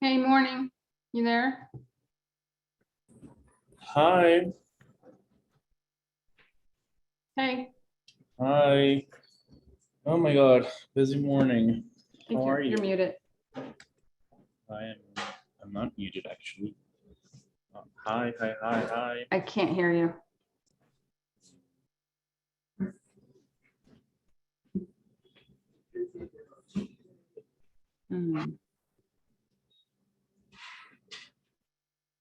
Hey, morning. You there? Hi. Hey. Hi. Oh my God, busy morning. How are you? You're muted. I'm not muted actually. Hi. I can't hear you.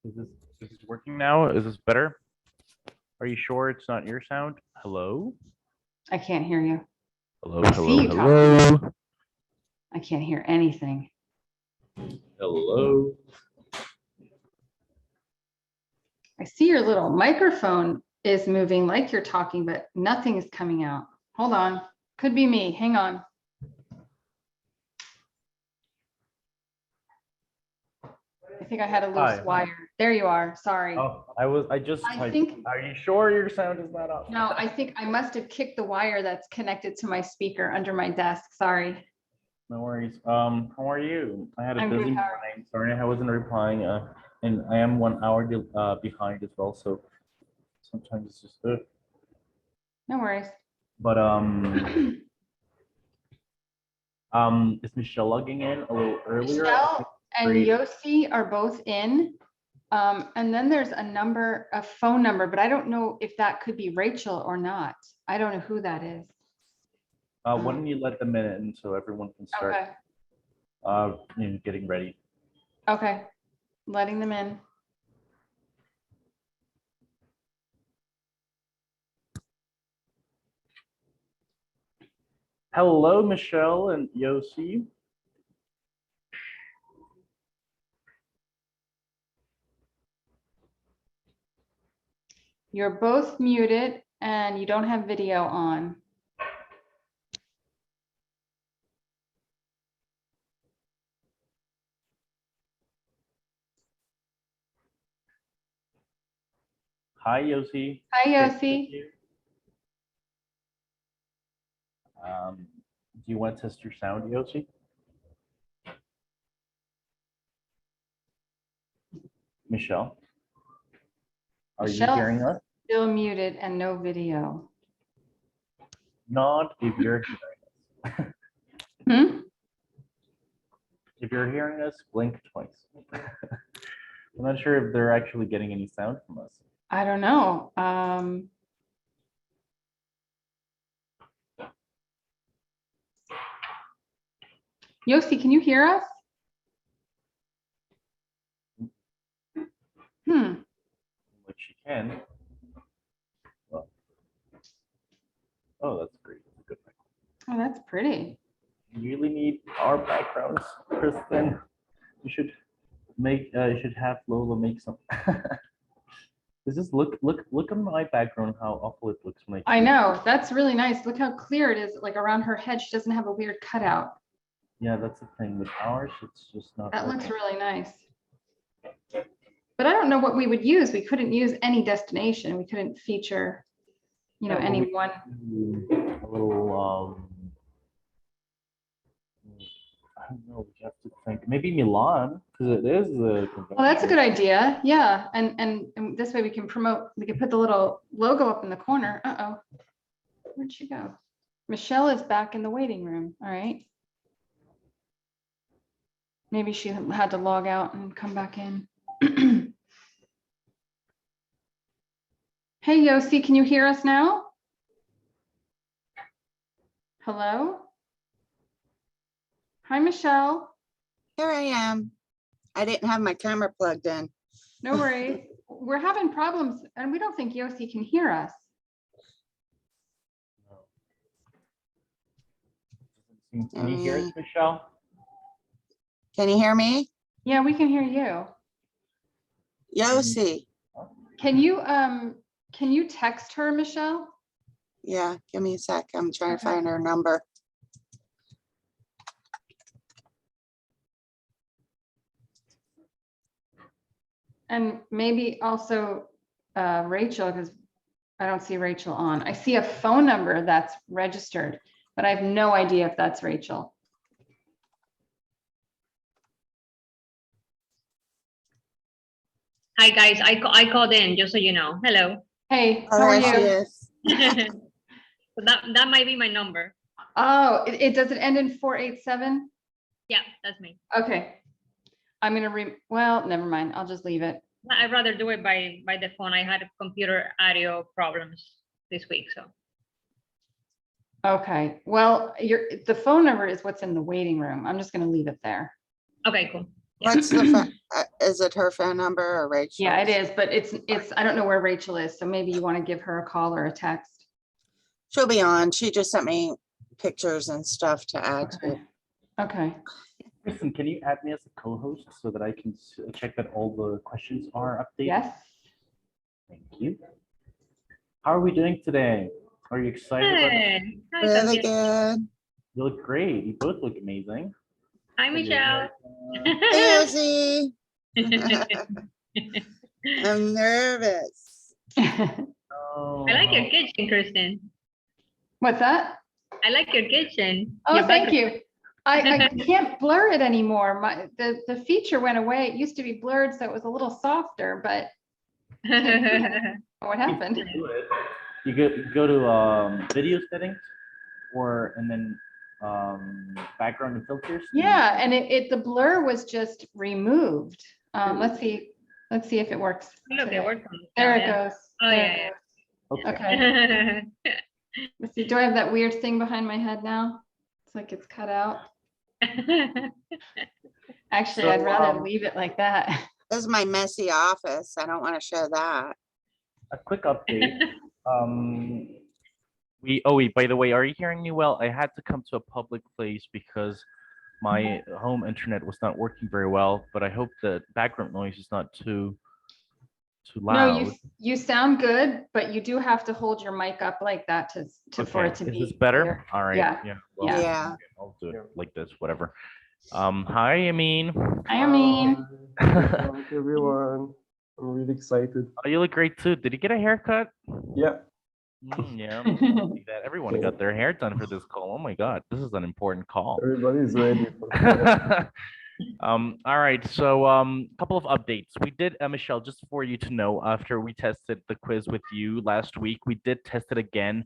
Is this working now? Is this better? Are you sure it's not your sound? Hello? I can't hear you. Hello, I hello, see you hello. I can't hear anything. Hello. I see your little microphone is moving like you're talking, but nothing is coming out. Hold on. Could be me. Hang on. I think I had a loose wire. There you are. Sorry. Oh, I just I typed. think. Are you sure your sound is not up? No, I think I must have kicked the wire that's connected to my speaker under my desk. Sorry. No worries. How are you? I had a I'm busy good. morning. Sorry, I wasn't replying. And I am 1 hour behind as well. So sometimes it's just good. No worries. But is Michelle logging in a little earlier? Michelle and Josie are both in. And then there's a phone number, but I don't know if that could be Rachel or not. I don't know who that is. Why don't you let them in so everyone can start getting ready? Okay, letting them in. Hello, Michelle and Josie. You're both muted and you don't have video on. Hi, Josie. Hi, Josie. Do you want to test your sound, Josie? Michelle, are you hearing us? Still muted and no video. Not if you're hearing us. If you're hearing us, blink twice. I'm not sure if they're actually getting any sound from us. I don't know. Josie, can you hear us? Which she can. Well, oh, that's great. That's a good thing. Oh, that's pretty. You really need our backgrounds, Kristen. You should have Lola make some. Just look at my background, how awful it looks when I know, that's really nice. Look how clear it is, like around her head. She doesn't have a weird cutout. Yeah, that's the thing with ours. It's just not. That looks really nice. But I don't know what we would use. We couldn't use any destination. We couldn't feature, any one. A little. I don't know. We have to think. Maybe Milan, because it is the. Well, that's a good idea. Yeah, and this way we can promote. We can put the little logo up in the corner. Uh-oh, where'd she go? Michelle is back in the waiting room. All right. Maybe she had to log out and come back in. Hey, Josie, can you hear us now? Hello? Hi, Michelle. Here I am. I didn't have my camera plugged in. No worries. We're having problems and we don't think Josie can hear us. Can you hear us, Michelle? Can you hear me? Yeah, we can hear you. Josie. Can you text her, Michelle? Yeah, give me a sec. I'm trying to find her number. And maybe also Rachel, because I don't see Rachel on. I see a phone number that's registered, but I have no idea if that's Rachel. Hi guys, I called in just so you know. Hello. Hey, Oh, how are there she you? is. So that might be my number. Oh, it does it end in 487? Yeah, that's me. Okay. I'm gonna well, never mind. I'll just leave it. I'd rather do it by the phone. I had computer audio problems this week, so. Okay, well, the phone number is what's in the waiting room. I'm just gonna leave it there. Okay, cool. Yeah. What's the, is it her phone number or Rachel's? Yeah, it is, but it's, I don't know where Rachel is, so maybe you want to give her a call or a text. She'll be on. She just sent me pictures and stuff to add to Okay. it. Okay. Kristen, can you add me as a co-host so that I can check that all the questions are updated? Yes. Thank you. How are we doing today? Are you excited? Good. Hi, Really Santiago. good. You look great. You both look amazing. Hi, Michelle. Hey, Josie. I'm nervous. Oh, I like your kitchen, Kristen. What's that? I like your kitchen. Oh, Your thank bakery. you. I can't blur it anymore. The feature went away. It used to be blurred, so it was a little softer, but what happened? You go to video settings, and then background and filters. Yeah, and the blur was just removed. Let's see if it works. Look, today. it worked. There it Yeah. goes. Oh, There yeah, it Okay. goes. Okay. Let's see. Do I have that weird thing behind my head now? It's like it's cut out. Actually, So, I'd rather leave it like that. This is my messy office. I don't want to show that. A quick update. By the way, are you hearing me well? I had to come to a public place because my home internet was not working very well, but I hope the background noise is not too loud. No, you sound good, but you do have to hold your mic up like that for it to be. Is this better? clear. All right. Yeah. Well, Yeah. I'll do it like this, whatever. Hi, Amin. I mean, Hi everyone. I'm really excited. Oh, you look great too. Did you get a haircut? Yeah. Yeah. See that everyone got their hair done for this call. Oh my God, this is an important call. Everybody is ready for the All right, so couple of updates. We did, Michelle, just for you to know, after we tested the quiz with you last week, we did test it again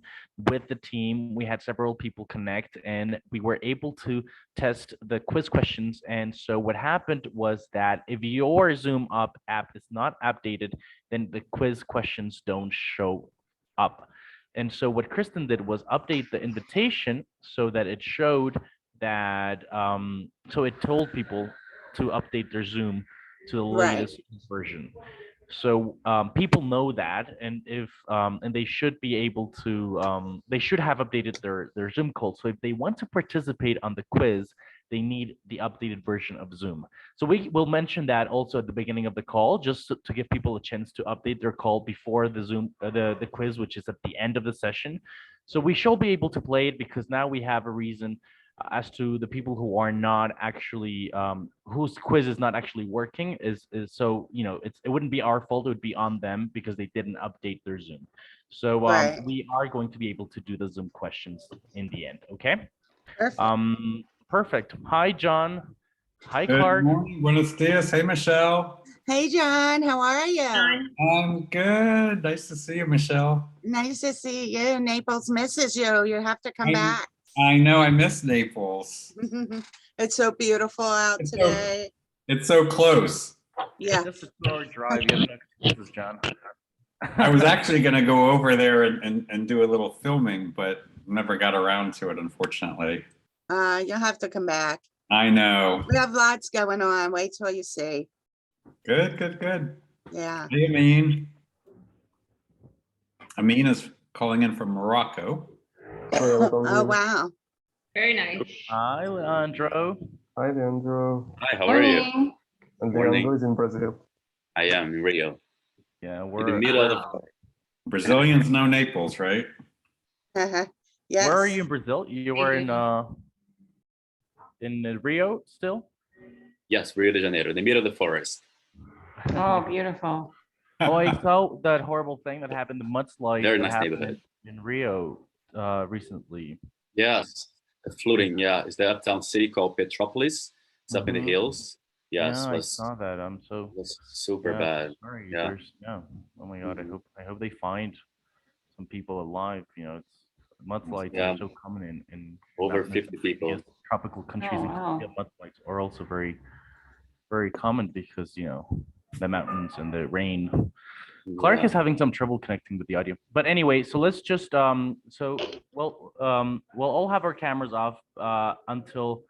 with the team. We had several people connect and we were able to test the quiz questions. And so what happened was that if your Zoom Up app is not updated, then the quiz questions don't show up. And so what Kristen did was update the invitation so that it showed that so it told people to update their Zoom to the Right. latest version. So people know that, and if and they should be able to they should have updated their Zoom call. So if they want to participate on the quiz, they need the updated version of Zoom. So we will mention that also at the beginning of the call, just to give people a chance to update their call before the Zoom the quiz, which is at the end of the session. So we shall be able to play it because now we have a reason as to the people who are not actually whose quiz is not actually working is so it wouldn't be our fault, it would be on them because they didn't update their Zoom. So Right. we are going to be able to do the Zoom questions in the end. Okay. Perfect. Perfect. Hi John. Hi Good Clark. morning, buenos dias. Hey, Michelle. Hey, John, how are you? I'm good. Nice to see you, Michelle. Nice to see you. Naples misses you. You have to come back. I know I miss Naples. It's so beautiful out It's so- today. It's so close. Yeah. Just a 2-hour drive. You have no excuses, John. I was actually going to go over there and do a little filming, but never got around to it, unfortunately. You'll have to come back. I know. We have lots going on. Wait till you see. Good, good, good. Yeah. Hey, Amin. Amin is calling in from Morocco. Oh, wow. Very nice. Hi Leandro. Hi Leandro. Hi, how are you? morning. And Morning. Leandro is in Brazil. I am in Rio. Yeah, In the we're middle of the Brazilians know Naples, right? Yes. where are you in Brazil? You were in Rio still? yes, Rio de Janeiro, the middle of the forest. Oh, beautiful. Oh, I saw that horrible thing that happened, the mudslide Very that nice happened neighborhood. in Rio recently. Yes, the flooding. Yeah, it's the uptown city called Petropolis. It's up in the Mhm. hills. Yes, Yeah, I saw that. was super Yeah, bad. sorry. Yeah. Yeah. Oh my God. Mhm. I hope they find some people alive. You know, it's mudslides Yeah. are so common in Over Latin 50 previous people. tropical countries. Oh, And wow. Caribbean mudslides are also very common because the mountains and the rain. Clark Yeah. is having some trouble connecting with the audio. But anyway, so let's just we'll all have our cameras off until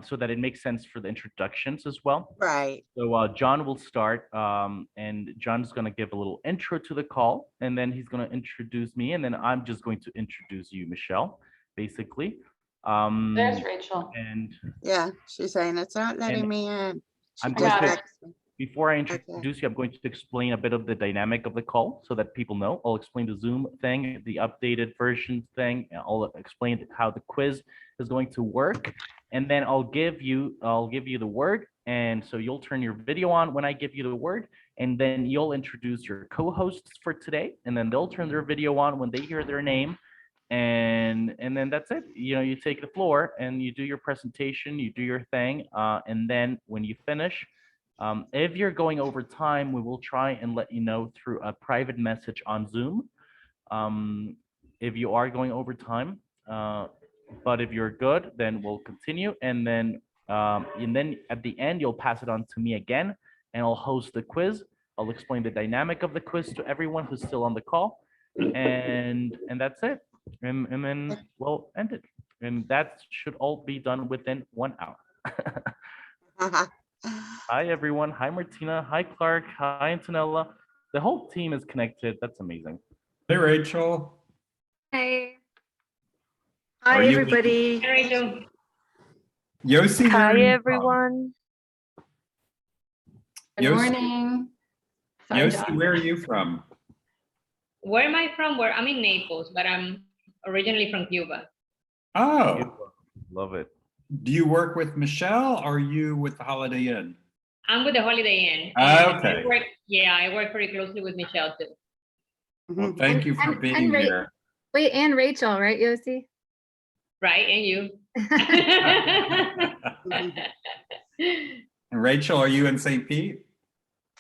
so that it makes sense for the introductions as well. Right. So John will start, and John's going to give a little intro to the call, and then he's going to introduce me, and then I'm just going to introduce you, Michelle, basically. There's Rachel. And Yeah, she's saying it's not letting And me in. She I'm just going to- texted me. before I Okay. introduce you, I'm going to explain a bit of the dynamic of the call so that people know. I'll explain the Zoom thing, the updated version thing. And I'll explain how the quiz is going to work, and then I'll give you the word, and so you'll turn your video on when I give you the word, and then you'll introduce your co-hosts for today, and then they'll turn their video on when they hear their name, and then that's it. You take the floor and you do your presentation, you do your thing, and then when you finish. If you're going over time, we will try and let you know through a private message on Zoom. If you are going over time, but if you're good, then we'll continue. And then at the end, you'll pass it on to me again, and I'll host the quiz. I'll explain the dynamic of the quiz to everyone who's still on the call, and that's it. And then we'll end it. And that should all be done within 1 hour. Hi, everyone. Hi, Martina. Hi, Clark. Hi, Antonella. The whole team is connected. That's amazing. Hey, Rachel. Hey. Are Hi, you- everybody. Hi, Rachel. Josie, where are Hi, you from? everyone. Good Yosi- morning. Sorry, Josie, John. where are you from? Where am I from? I'm in Naples, but I'm originally from Cuba. Oh, Love it. do you work with Michelle or are you with the Holiday Inn? I'm with the Holiday Inn. Okay. I work very closely with Michelle too. Well, thank you for And- being and Ra- here. Wait, and Rachel, right, Josie? Right, and you. And Rachel, are you in St. Pete?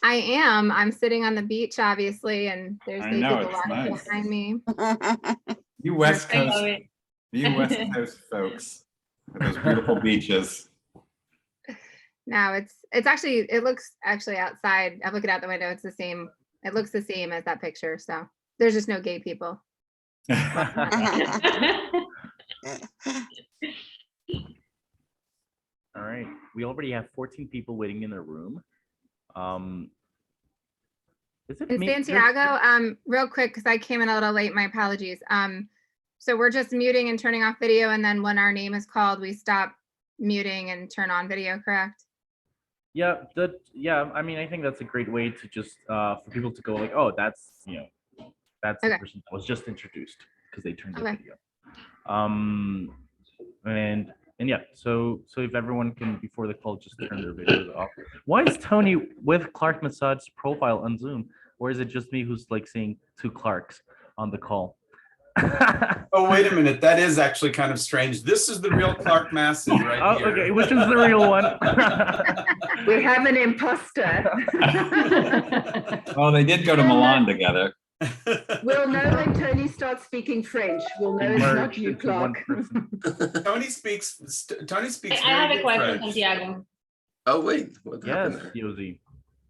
I am. I'm sitting on the beach, obviously, and there's I gay know, people it's walking nice. behind me. You West I love Coast, it. you West Coast folks, with those beautiful beaches. No, it's actually, it looks actually outside. I'm looking out the window. It's the same. It looks the same as that picture. So there's just no gay people. All right. We already have 14 people waiting in the room. Is it And me? Santiago, real quick, because I came in a little late, my apologies. So we're just muting and turning off video, and then when our name is called, we stop muting and turn on video, correct? Yeah, I mean, I think that's a great way to just for people to go like, oh, that's that's the Okay. person that was just introduced because they turned their Okay. video. And yeah, so if everyone can before the call just turn their videos off. Why is Tony with Clark Massad's profile on Zoom, or is it just me who's like seeing two Clarks on the call? Oh, wait a minute. That is actually kind of strange. This is the real Clark Masson right Oh, here. okay, which is the real one? We have an imposter. Well, they did go to Milan together. We'll know when Tony starts speaking French. We'll know it's not Merged you, into one Clark. person. Tony speaks I have very a good question, French. Santiago. Oh, wait, what Yes, happened there? Josie.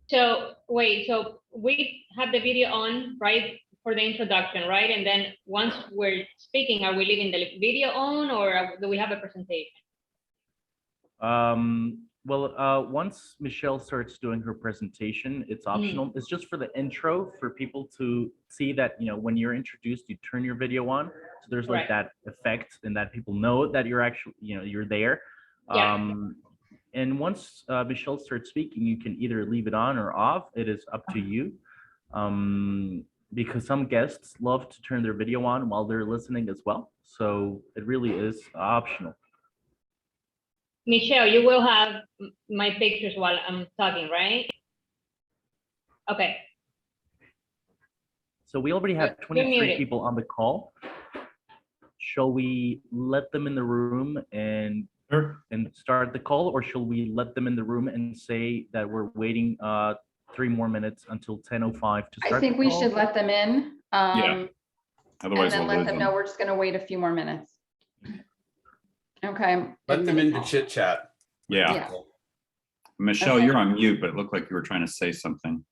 So wait, so we have the video on, right, for the introduction, right? And then once we're speaking, are we leaving the video on, or do we have a presentation? Well, once Michelle starts doing her presentation, it's optional. It's just for the intro for people to see that, when you're introduced, you turn your video on. So there's like Right. that effect and that people know that you're actually, you're there. Yeah. And once Michelle starts speaking, you can either leave it on or off. It is up to you. Because some guests love to turn their video on while they're listening as well. So it really is optional. Michelle, you will have my pictures while I'm talking, right? Okay. So we already have You're 23 muted. people on the call. Shall we let them in the room and Sure. and start the call, or shall we let them in the room and say that we're waiting 3 more minutes until 10:05 to I start? think the we call? should let them in. And Otherwise then we'll let lose them them. know we're just gonna wait a few more minutes. Okay. Let them into chit chat. Yeah. Michelle, Okay. you're on mute, but it looked like you were trying to say something.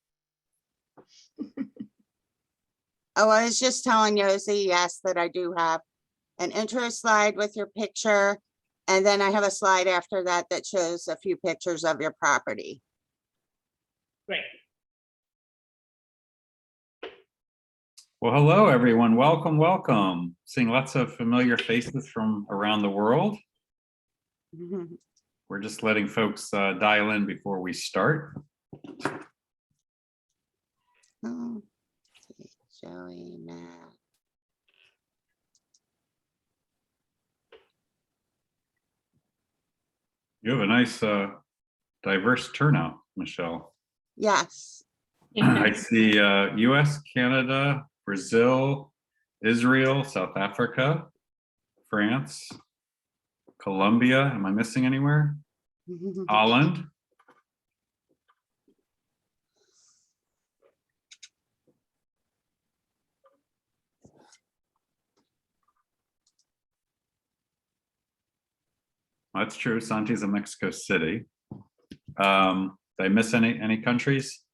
Oh, I was just telling Josie, yes, that I do have an intro slide with your picture. And then I have a slide after that that shows a few pictures of your property. Great. Well, hello, everyone. Welcome, welcome. Seeing lots of familiar faces from around the world. We're just letting folks dial in before we start. Oh, Joey, Matt. You have a nice diverse turnout, Michelle. Yes. I see US, Canada, Brazil, Israel, South Africa, France, Colombia. Am I missing anywhere? Holland. That's true. Santi's in Mexico City. Did I miss any countries?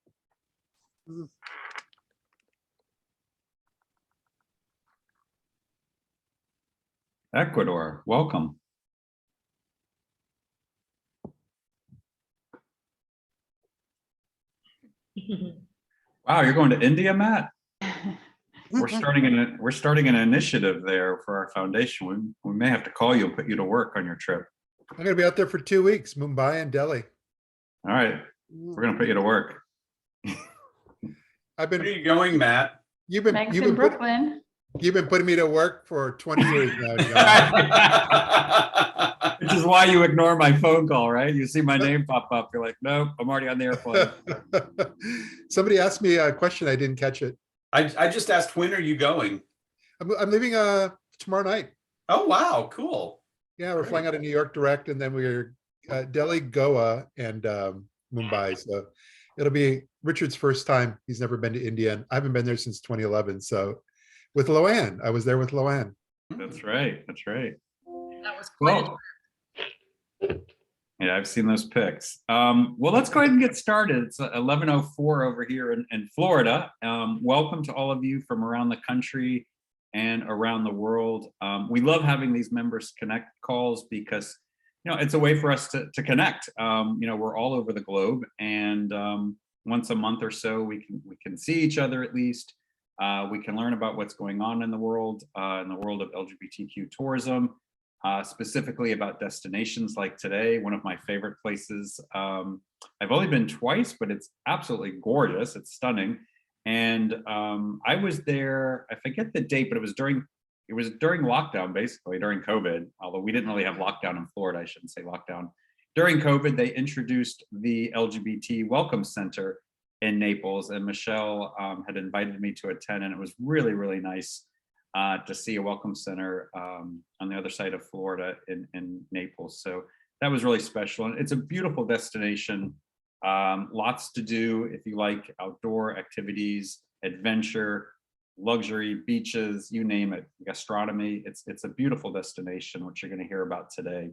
Ecuador, welcome. Wow, you're going to India, Matt? We're starting an initiative there for our foundation. We may have to call you and put you to work on your trip. I'm going to be out there for 2 weeks, Mumbai and Delhi. All right, we're going to put you to work. I've Where been. are you going, Matt? You've been Brooklyn. You've been putting me to work for 20 years now, John. Which is why you ignore my phone call, right? You see my name pop up, you're like, nope, I'm already on the airplane. Somebody asked me a question, I didn't catch it. I just asked, when are you going? I'm leaving tomorrow night. Oh, wow, cool. Yeah, we're flying out of New York direct, and then we're Delhi, Goa, and Mumbai. So it'll be Richard's first time. He's never been to India, and I haven't been there since 2011. So with Loanne, I was there with Loanne. That's right. That's right. That was quite Yeah, I've seen those pics. Well, let's go ahead and get started. It's 11:04 over here in Florida. Welcome to all of you from around the country and around the world. We love having these members connect calls because, you know, it's a way for us to connect. You know, we're all over the globe, and once a month or so, we can see each other at least. We can learn about what's going on in the world of LGBTQ tourism. Specifically about destinations like today, one of my favorite places. I've only been twice, but it's absolutely gorgeous. It's stunning. And I was there, I forget the date, but it was during lockdown, basically during COVID, although we didn't really have lockdown in Florida, I shouldn't say lockdown. During COVID, they introduced the LGBT Welcome Center in Naples, and Michelle had invited me to attend, and it was really, really nice to see a welcome center on the other side of Florida in Naples. So that was really special. And it's a beautiful destination. Lots to do if you like outdoor activities, adventure, luxury, beaches, you name it, gastronomy. It's a beautiful destination, which you're going to hear about today.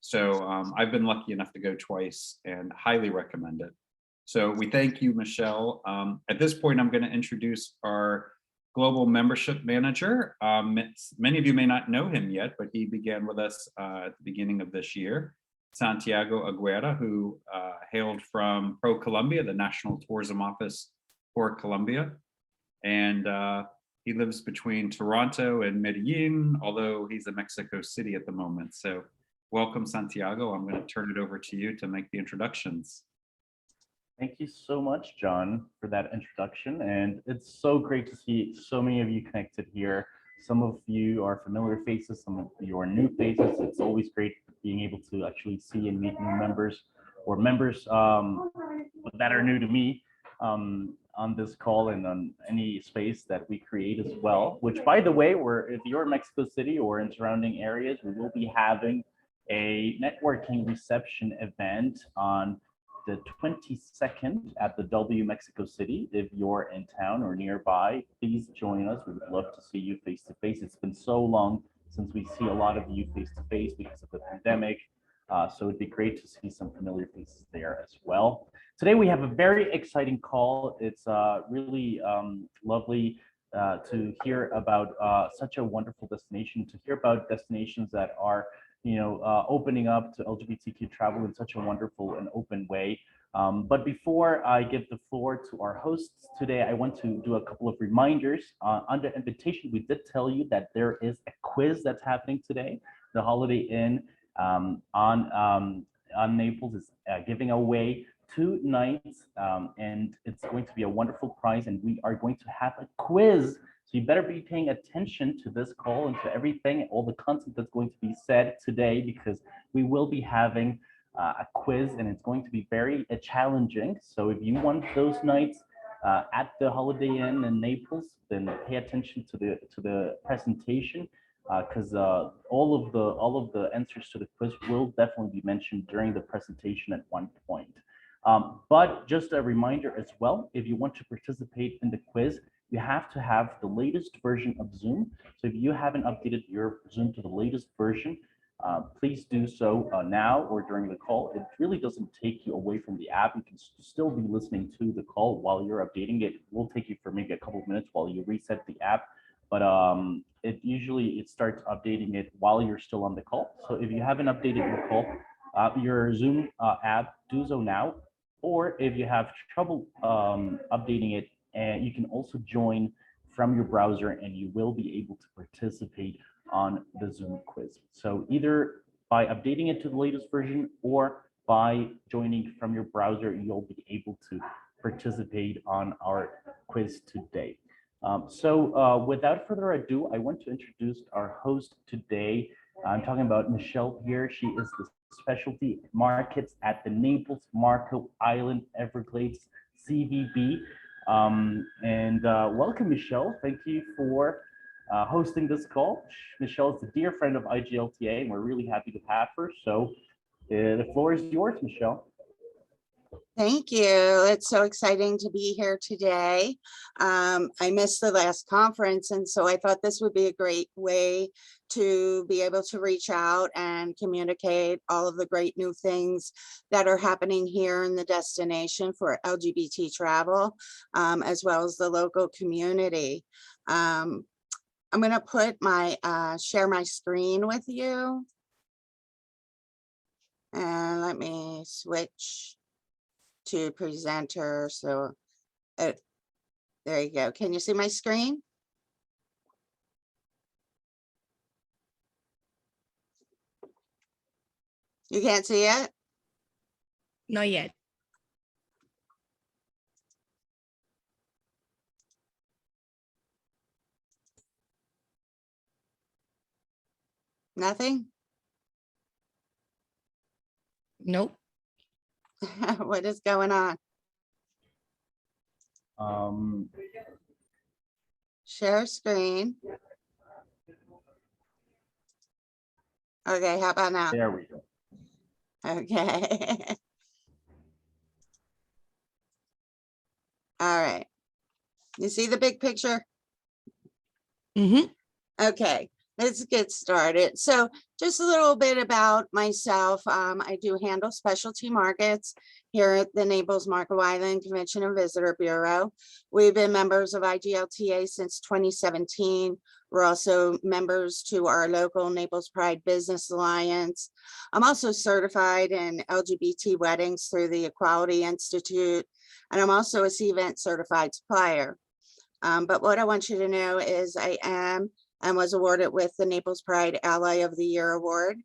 So I've been lucky enough to go twice and highly recommend it. So we thank you, Michelle. At this point, I'm going to introduce our Global Membership Manager. Many of you may not know him yet, but he began with us at the beginning of this year. Santiago Aguero, who hailed from Pro Colombia, the National Tourism Office for Colombia. And he lives between Toronto and Medellin, although he's in Mexico City at the moment. So welcome, Santiago. I'm going to turn it over to you to make the introductions. Thank you so much, John, for that introduction. And it's so great to see so many of you connected here. Some of you are familiar faces, some of you are new faces. It's always great being able to actually see and meet new members or members that are new to me on this call and on any space that we create as well, which, by the way, if you're in Mexico City or in surrounding areas, we will be having a networking reception event on the 22nd at the W Mexico City. If you're in town or nearby, please join us. We would love to see you face to face. It's been so long since we see a lot of you face to face because of the pandemic. So it'd be great to see some familiar faces there as well. Today we have a very exciting call. It's really lovely to hear about such a wonderful destination, to hear about destinations that are, opening up to LGBTQ travel in such a wonderful and open way. But before I give the floor to our hosts today, I want to do a couple of reminders. Under invitation, we did tell you that there is a quiz that's happening today. The Holiday Inn on Naples is giving away 2 nights, and it's going to be a wonderful prize, and we are going to have a quiz. So you better be paying attention to this call and to everything, all the content that's going to be said today, because we will be having a quiz, and it's going to be very challenging. So if you want those nights at the Holiday Inn in Naples, then pay attention to the presentation, because all of the answers to the quiz will definitely be mentioned during the presentation at one point. But just a reminder as well, if you want to participate in the quiz, you have to have the latest version of Zoom. So if you haven't updated your Zoom to the latest version, please do so now or during the call. It really doesn't take you away from the app. You can still be listening to the call while you're updating it. It will take you for maybe a couple of minutes while you reset the app. But it usually starts updating it while you're still on the call. So if you haven't updated your call, your Zoom app, do so now. Or if you have trouble updating it, and you can also join from your browser, and you will be able to participate on the Zoom quiz. So either by updating it to the latest version or by joining from your browser, you'll be able to participate on our quiz today. So without further ado, I want to introduce our host today. I'm talking about Michelle here. She is the specialty markets at the Naples Marco Island Everglades CVB. Welcome, Michelle. Thank you for hosting this call. Michelle is a dear friend of IGLTA, and we're really happy to have her. So the floor is yours, Michelle. Thank you. It's so exciting to be here today. I missed the last conference, and so I thought this would be a great way to be able to reach out and communicate all of the great new things that are happening here in the destination for LGBT travel, as well as the local community. I'm going to put my share my screen with you. And let me switch to presenter. So there you go. Can you see my screen? You can't see it? Not yet. Nothing? Nope. What is going on? Share screen. Okay, how about now? There we go. Okay. All right. You see the big picture? Mm-hmm. Okay, let's get started. So just a little bit about myself. I do handle specialty markets here at the Naples Marco Island Convention and Visitor Bureau. We've been members of IGLTA since 2017. We're also members to our local Naples Pride Business Alliance. I'm also certified in LGBT weddings through the Equality Institute, and I'm also a CVent certified supplier. But what I want you to know is I am and was awarded with the Naples Pride Ally of the Year Award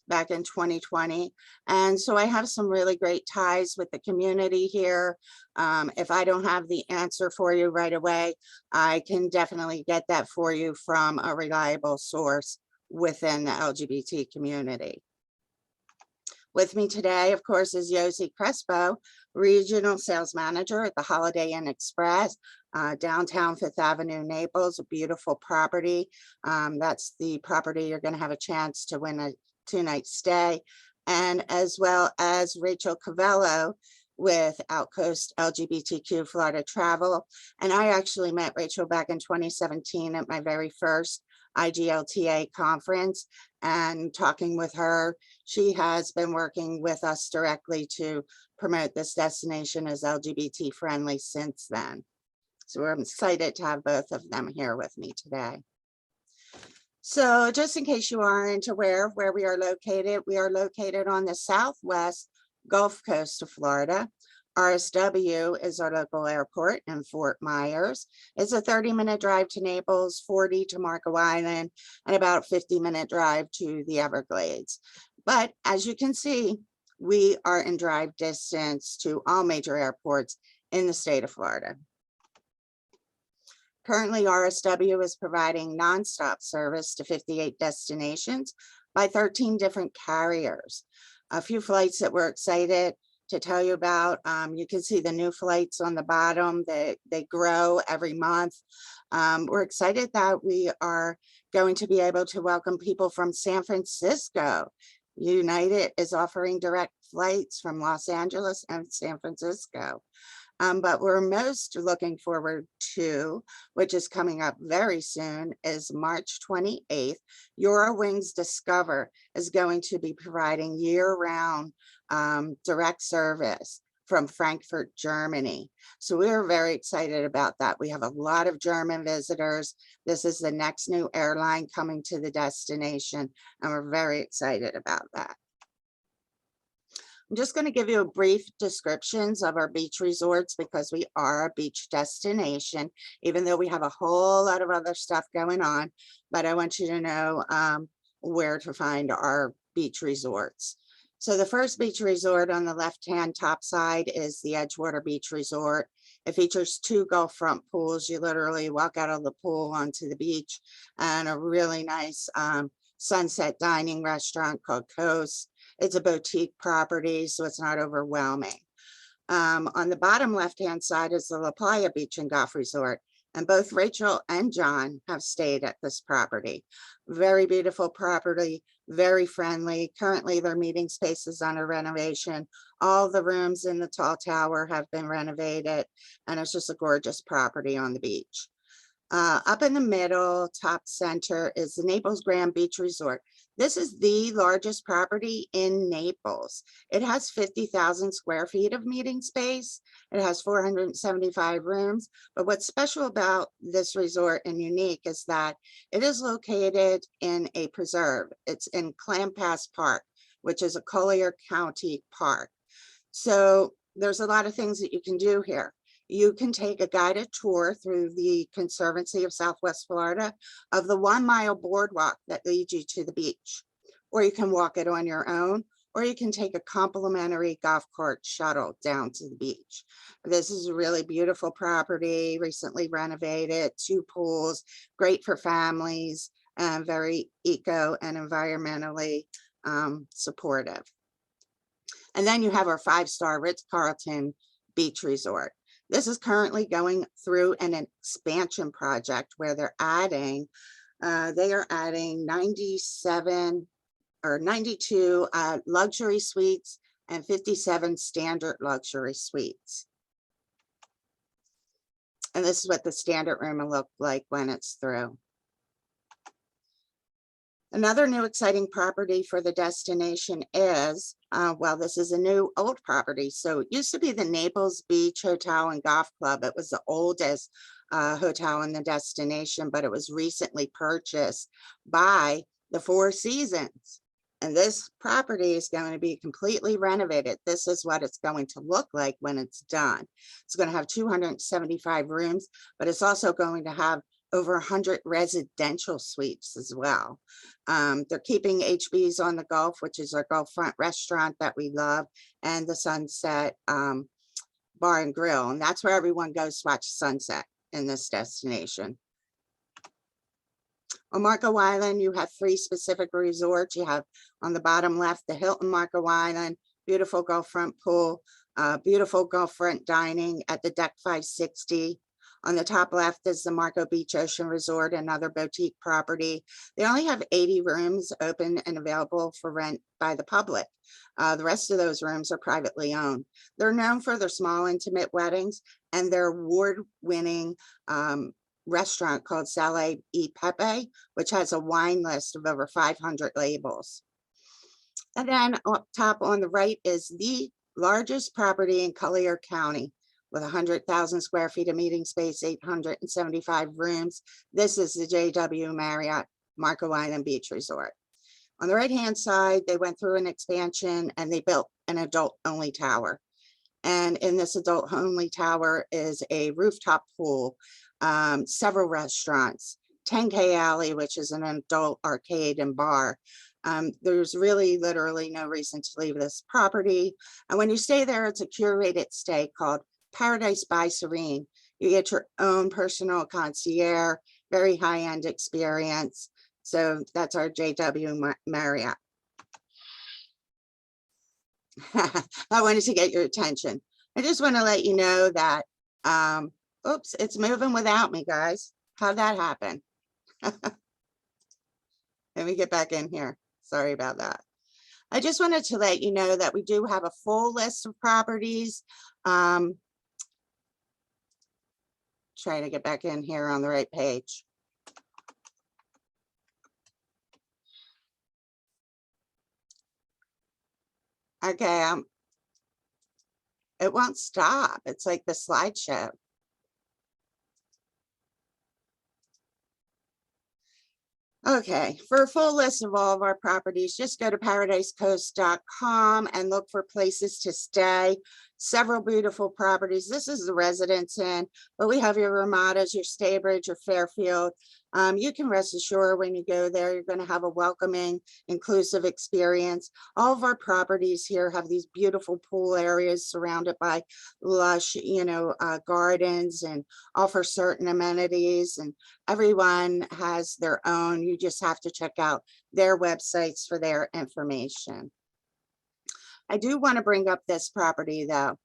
back in 2020. And so I have some really great ties with the community here. If I don't have the answer for you right away, I can definitely get that for you from a reliable source within the LGBT community. With me today, of course, is Josie Crespo, Regional Sales Manager at the Holiday Inn Express, downtown Fifth Avenue, Naples, a beautiful property. That's the property you're going to have a chance to win a 2-night stay, and as well as Rachel Cavello with Outpost LGBTQ Florida Travel. And I actually met Rachel back in 2017 at my very first IGLTA conference, and talking with her, she has been working with us directly to promote this destination as LGBT friendly since then. So we're excited to have both of them here with me today. So just in case you aren't aware of where we are located on the southwest Gulf Coast of Florida. RSW is our local airport in Fort Myers. It's a 30-minute drive to Naples, 40 to Marco Island, and about 50-minute drive to the Everglades. But as you can see, we are in drive distance to all major airports in the state of Florida. Currently, RSW is providing nonstop service to 58 destinations by 13 different carriers. A few flights that we're excited to tell you about. You can see the new flights on the bottom. They grow every month. We're excited that we are going to be able to welcome people from San Francisco. United is offering direct flights from Los Angeles and San Francisco. But we're most looking forward to, which is coming up very soon, is March 28th. Eurowings Discover is going to be providing year-round direct service from Frankfurt, Germany. So we're very excited about that. We have a lot of German visitors. This is the next new airline coming to the destination, and we're very excited about that. I'm just going to give you a brief descriptions of our beach resorts because we are a beach destination, even though we have a whole lot of other stuff going on. But I want you to know where to find our beach resorts. So the first beach resort on the left-hand top side is the Edgewater Beach Resort. It features 2 Gulf front pools. You literally walk out of the pool onto the beach, and a really nice sunset dining restaurant called Coast. It's a boutique property, so it's not overwhelming. On the bottom left-hand side is the La Playa Beach and Golf Resort, and both Rachel and John have stayed at this property. Very beautiful property, very friendly. Currently, their meeting space is under renovation. All the rooms in the tall tower have been renovated, and it's just a gorgeous property on the beach. Up in the middle, top center, is the Naples Grand Beach Resort. This is the largest property in Naples. It has 50,000 square feet of meeting space. It has 475 rooms. But what's special about this resort and unique is that it is located in a preserve. It's in Clam Pass Park, which is a Collier County park. So there's a lot of things that you can do here. You can take a guided tour through the Conservancy of Southwest Florida of the 1-mile boardwalk that leads you to the beach, or you can walk it on your own, or you can take a complimentary golf cart shuttle down to the beach. This is a really beautiful property, recently renovated, 2 pools, great for families, and very eco and environmentally supportive. And then you have our 5-star Ritz-Carlton Beach Resort. This is currently going through an expansion project where they are adding 97 or 92 luxury suites and 57 standard luxury suites. And this is what the standard room will look like when it's through. Another new exciting property for the destination is, well, this is a new old property. So it used to be the Naples Beach Hotel and Golf Club. It was the oldest hotel in the destination, but it was recently purchased by the Four Seasons. And this property is going to be completely renovated. This is what it's going to look like when it's done. It's going to have 275 rooms, but it's also going to have over 100 residential suites as well. They're keeping HB's on the Gulf, which is our Gulf front restaurant that we love, and the Sunset Bar and Grill. And that's where everyone goes to watch sunset in this destination. On Marco Island, you have 3 specific resorts. You have on the bottom left, the Hilton Marco Island, beautiful Gulf front pool, beautiful Gulf front dining at the Deck 560. On the top left is the Marco Beach Ocean Resort, another boutique property. They only have 80 rooms open and available for rent by the public. The rest of those rooms are privately owned. They're known for their small, intimate weddings and their award-winning restaurant called Sale y Pepe, which has a wine list of over 500 labels. And then up top on the right is the largest property in Collier County with 100,000 square feet of meeting space, 875 rooms. This is the JW Marriott Markowite Beach Resort. On the right-hand side, they went through an expansion and they built an adult-only tower. And in this adult-only tower is a rooftop pool, several restaurants, 10K Alley, which is an adult arcade and bar. There's really literally no reason to leave this property. And when you stay there, it's a curated stay called Paradise by Serene. You get your own personal concierge, very high-end experience. So that's our JW Marriott. I wanted to get your attention. I just want to let you know that, oops, it's moving without me, guys. How'd that happen? Let me get back in here. Sorry about that. I just wanted to let you know that we do have a full list of properties. Trying to get back in here on the right page. Okay, it won't stop. It's like the slideshow. Okay, for a full list of all of our properties, just go to paradisecoast.com and look for places to stay. Several beautiful properties. This is the Residence Inn, but we have your Ramadas, your Staybridge, your Fairfield. You can rest assured when you go there, you're going to have a welcoming, inclusive experience. All of our properties here have these beautiful pool areas surrounded by lush, gardens, and offer certain amenities, and everyone has their own. You just have to check out their websites for their information. I do want to bring up this property though.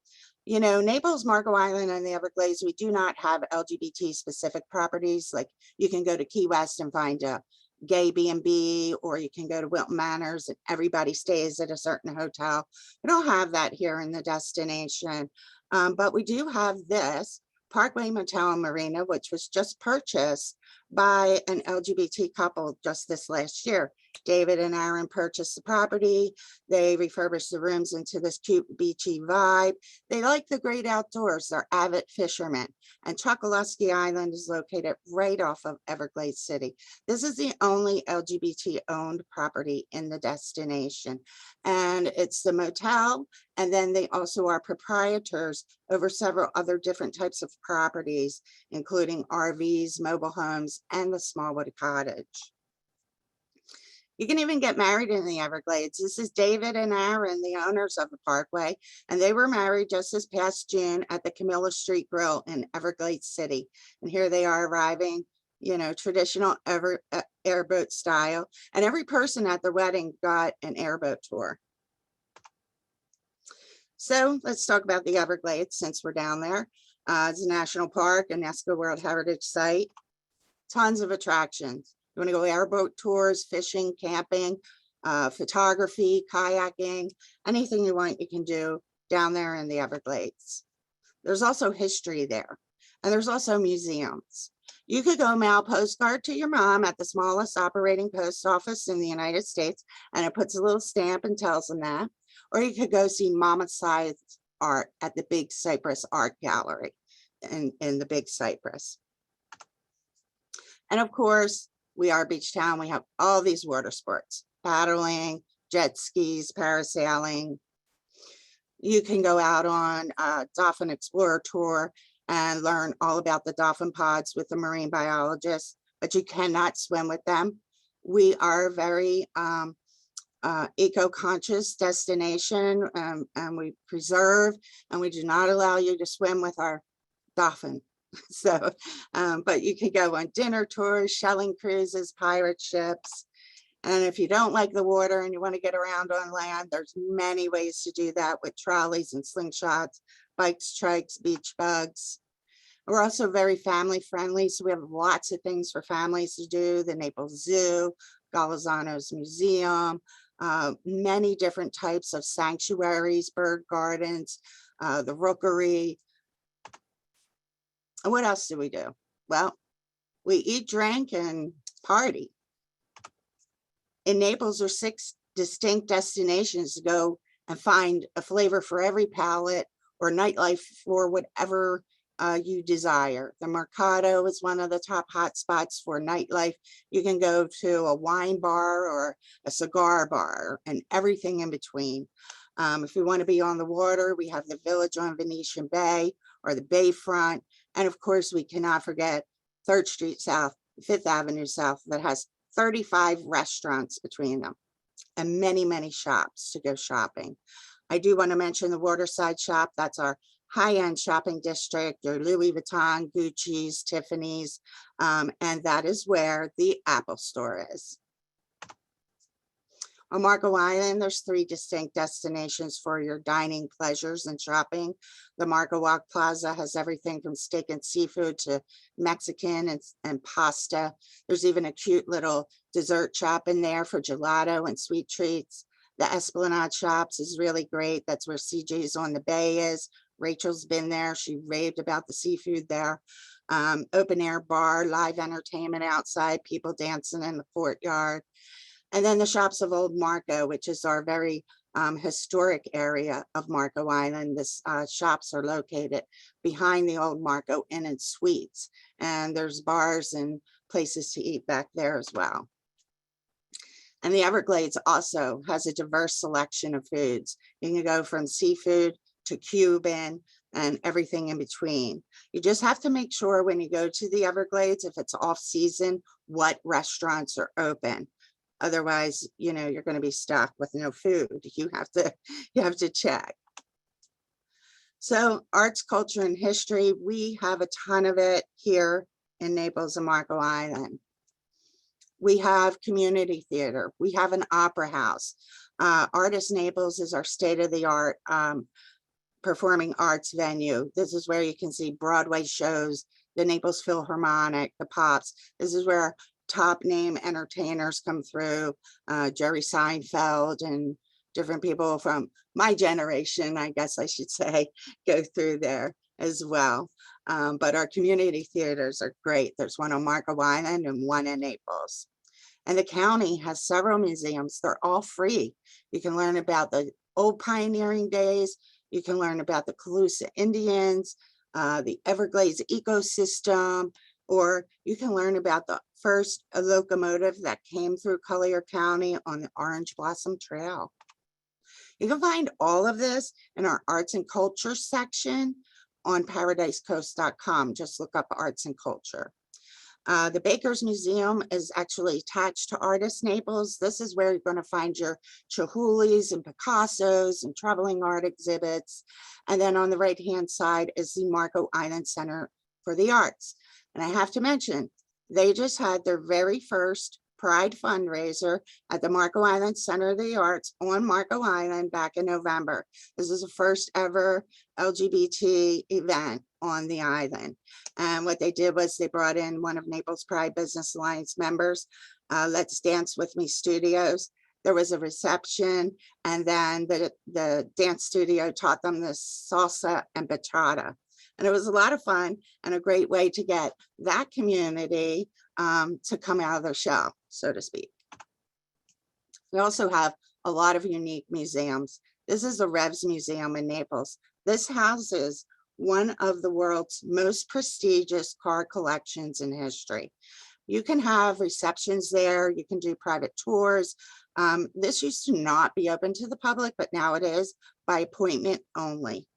Naples, Marco Island, and the Everglades, we do not have LGBT specific properties. Like you can go to Key West and find a gay B&B, or you can go to Wilton Manors and everybody stays at a certain hotel. We don't have that here in the destination, but we do have this Parkway Motel and Marina, which was just purchased by an LGBT couple just this last year. David and Aaron purchased the property. They refurbished the rooms into this cute beachy vibe. They like the great outdoors. They're avid fishermen. And Chokoloskee Island is located right off of Everglades City. This is the only LGBT owned property in the destination. And it's the motel. And then they also are proprietors over several other different types of properties, including RVs, mobile homes, and the Smallwood Cottage. You can even get married in the Everglades. This is David and Aaron, the owners of the Parkway, and they were married just this past June at the Camilla Street Grill in Everglades City. And here they are arriving, traditional airboat style. And every person at the wedding got an airboat tour. So let's talk about the Everglades since we're down there. It's a national park, a UNESCO World Heritage Site. Tons of attractions. You want to go airboat tours, fishing, camping, photography, kayaking, anything you want, you can do down there in the Everglades. There's also history there, and there's also museums. You could go mail a postcard to your mom at the smallest operating post office in the United States, and it puts a little stamp and tells them that. Or you could go see mama-sized art at the Big Cypress Art Gallery in the Big Cypress. And of course, we are a beach town. We have all these water sports, paddling, jet skis, parasailing. You can go out on a Dolphin Explorer tour and learn all about the dolphin pods with the marine biologist, but you cannot swim with them. We are a very eco-conscious destination, and we preserve, and we do not allow you to swim with our dolphin. So, but you can go on dinner tours, shelling cruises, pirate ships. And if you don't like the water and you want to get around on land, there's many ways to do that with trolleys and slingshots, bikes, trikes, beach bugs. We're also very family friendly, so we have lots of things for families to do. The Naples Zoo, Galazzano's Museum, many different types of sanctuaries, bird gardens, the rookery. And what else do we do? Well, we eat, drink, and party. In Naples, there are 6 distinct destinations to go and find a flavor for every palate or nightlife for whatever you desire. The Mercado is one of the top hot spots for nightlife. You can go to a wine bar or a cigar bar and everything in between. If we want to be on the water, we have the Village on Venetian Bay or the Bayfront. And of course, we cannot forget 3rd Street South, 5th Avenue South, that has 35 restaurants between them and many, many shops to go shopping. I do want to mention the Waterside Shop. That's our high-end shopping district, your Louis Vuitton, Gucci's, Tiffany's, and that is where the Apple Store is. On Marco Island, there's 3 distinct destinations for your dining pleasures and shopping. The Marco Walk Plaza has everything from steak and seafood to Mexican and pasta. There's even a cute little dessert shop in there for gelato and sweet treats. The Esplanade Shops is really great. That's where CJ's on the Bay is. Rachel's been there. She raved about the seafood there. Open air bar, live entertainment outside, people dancing in the courtyard. And then the Shops of Old Marco, which is our very historic area of Marco Island. The shops are located behind the Old Marco Inn and Suites. And there's bars and places to eat back there as well. And the Everglades also has a diverse selection of foods. You can go from seafood to Cuban and everything in between. You just have to make sure when you go to the Everglades, if it's off season, what restaurants are open. Otherwise, you know, you're going to be stuck with no food. You have to check. So arts, culture, and history, we have a ton of it here in Naples and Marco Island. We have community theater. We have an opera house. Artist Naples is our state-of-the-art performing arts venue. This is where you can see Broadway shows, the Naples Philharmonic, the Pops. This is where top name entertainers come through, Jerry Seinfeld and different people from my generation, I guess I should say, go through there as well. But our community theaters are great. There's one on Marco Island and one in Naples. And the county has several museums. They're all free. You can learn about the old pioneering days. You can learn about the Calusa Indians, the Everglades ecosystem, or you can learn about the first locomotive that came through Collier County on the Orange Blossom Trail. You can find all of this in our arts and culture section on paradisecoast.com. Just look up arts and culture. The Baker's Museum is actually attached to Artist Naples. This is where you're going to find your Chihulis and Picassos and traveling art exhibits. And then on the right-hand side is the Marco Island Center for the Arts. And I have to mention, they just had their very first Pride fundraiser at the Marco Island Center of the Arts on Marco Island back in November. This is the first ever LGBT event on the island. And what they did was they brought in one of Naples Pride Business Alliance members, Let's Dance With Me Studios. There was a reception, and then the dance studio taught them the salsa and bachata. And it was a lot of fun and a great way to get that community to come out of their shell, so to speak. We also have a lot of unique museums. This is the Revs Museum in Naples. This houses one of the world's most prestigious car collections in history. You can have receptions there. You can do private tours. This used to not be open to the public, but now it is by appointment only.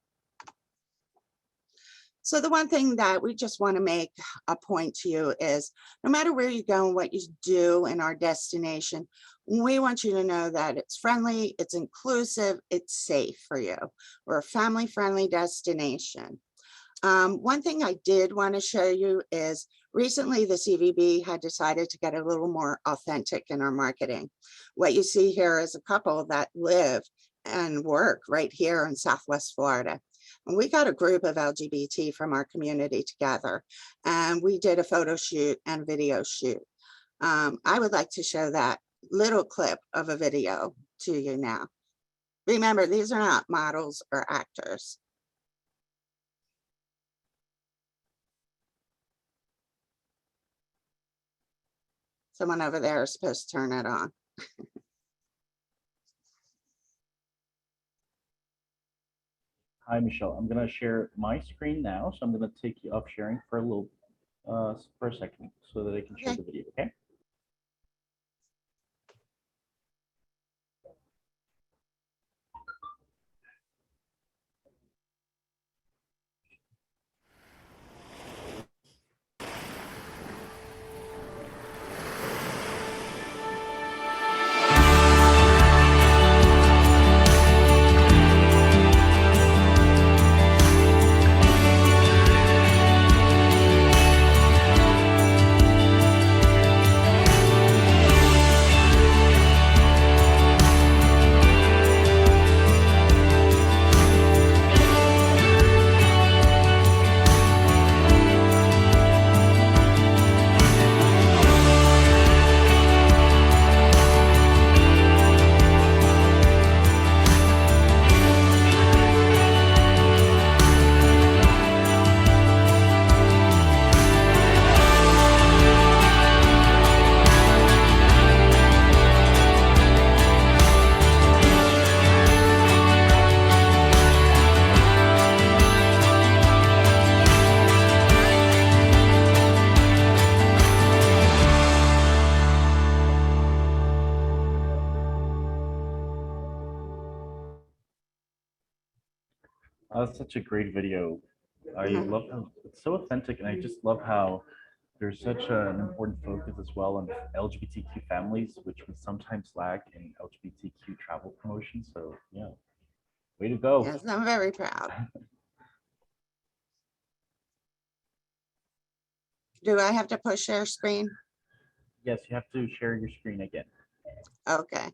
So the one thing that we just want to make a point to you is no matter where you go and what you do in our destination, we want you to know that it's friendly, it's inclusive, it's safe for you. We're a family-friendly destination. One thing I did want to show you is recently the CVB had decided to get a little more authentic in our marketing. What you see here is a couple that live and work right here in Southwest Florida. And we got a group of LGBT from our community together, and we did a photo shoot and video shoot. I would like to show that little clip of a video to you now. Remember, these are not models or actors. Someone over there is supposed to turn it on. Hi, Michelle. I'm gonna share my screen now, so I'm gonna take you off sharing for a little, for a second, so that I can share Okay. the video. Okay. That's such a great video. I love how it's so authentic, and I just love how there's such an important focus as well on LGBTQ families, which we sometimes lack in LGBTQ travel promotion. So yeah, way to go. Yes, I'm very proud. Do I have to push share screen? Yes, you have to share your screen again. Okay.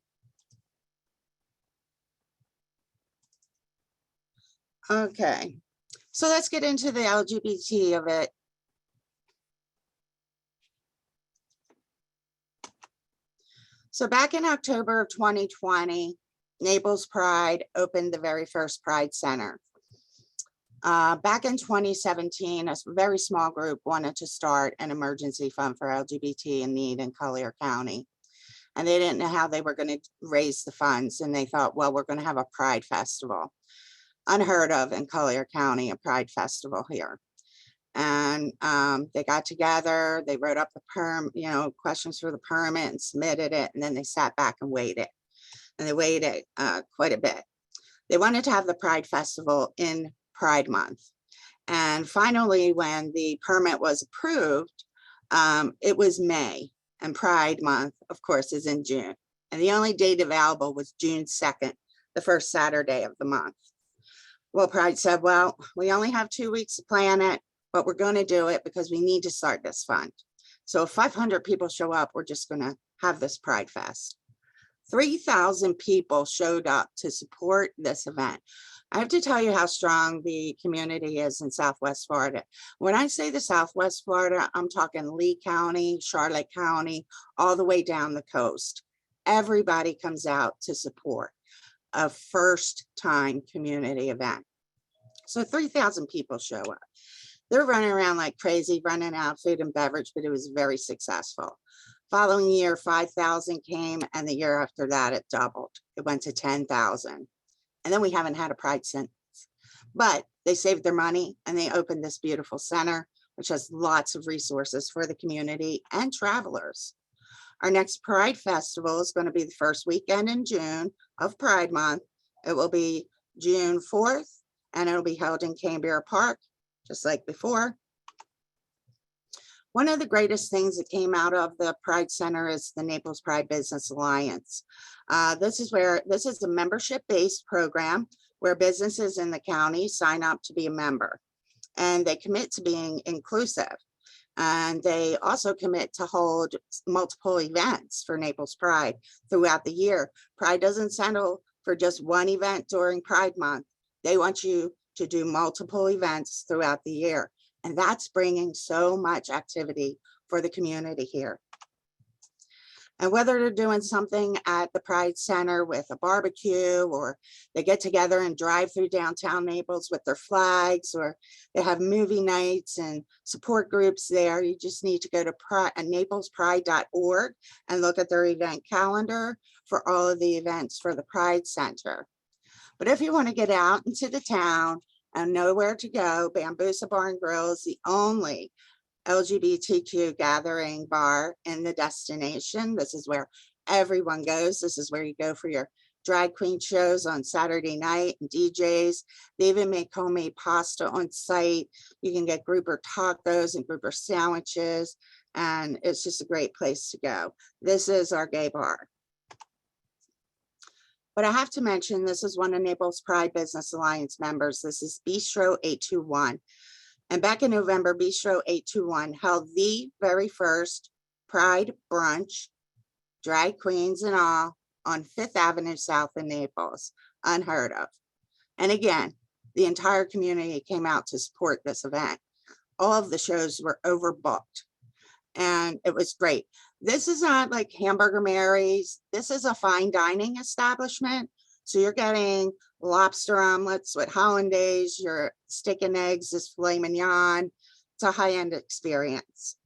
Okay, so let's get into the LGBT of it. So back in October of 2020, Naples Pride opened the very first Pride Center. Back in 2017, a very small group wanted to start an emergency fund for LGBT in need in Collier County. And they didn't know how they were going to raise the funds. And they thought, well, we're going to have a Pride Festival. Unheard of in Collier County, a Pride Festival here. And they got together, they wrote up the questions for the permit and submitted it. And then they sat back and waited. And they waited quite a bit. They wanted to have the Pride Festival in Pride Month. And finally, when the permit was approved, it was May, and Pride Month, of course, is in June. And the only date available was June 2nd, the first Saturday of the month. Well, Pride said, well, we only have 2 weeks to plan it, but we're going to do it because we need to start this fund. So if 500 people show up, we're just going to have this Pride Fest. 3,000 people showed up to support this event. I have to tell you how strong the community is in Southwest Florida. When I say the Southwest Florida, I'm talking Lee County, Charlotte County, all the way down the coast. Everybody comes out to support a first-time community event. So 3,000 people show up. They're running around like crazy, running out food and beverage, but it was very successful. Following year, 5,000 came, and the year after that, it doubled. It went to 10,000. And then we haven't had a Pride since. But they saved their money, and they opened this beautiful center, which has lots of resources for the community and travelers. Our next Pride Festival is going to be the first weekend in June of Pride Month. It will be June 4th, and it'll be held in Canberra Park, just like before. One of the greatest things that came out of the Pride Center is the Naples Pride Business Alliance. This is a membership-based program where businesses in the county sign up to be a member, and they commit to being inclusive. And they also commit to hold multiple events for Naples Pride throughout the year. Pride doesn't settle for just one event during Pride Month. They want you to do multiple events throughout the year. And that's bringing so much activity for the community here. And whether they're doing something at the Pride Center with a barbecue, or they get together and drive through downtown Naples with their flags, or they have movie nights and support groups there, you just need to go to naplespride.org and look at their event calendar for all of the events for the Pride Center. But if you want to get out into the town and know where to go, Bambooza Bar and Grill is the only LGBTQ gathering bar in the destination. This is where everyone goes. This is where you go for your drag queen shows on Saturday night and DJs. They even make homemade pasta on site. You can get grouper tacos and grouper sandwiches, and it's just a great place to go. This is our gay bar. But I have to mention, this is one of Naples Pride Business Alliance members. This is Bistro 821. And back in November, Bistro 821 held the very first Pride brunch, drag queens and all, on 5th Avenue South in Naples. Unheard of. And again, the entire community came out to support this event. All of the shows were overbooked, and it was great. This is not like Hamburger Mary's. This is a fine dining establishment. So you're getting lobster omelets with hollandaise, your steak and eggs is filet mignon. It's a high-end experience.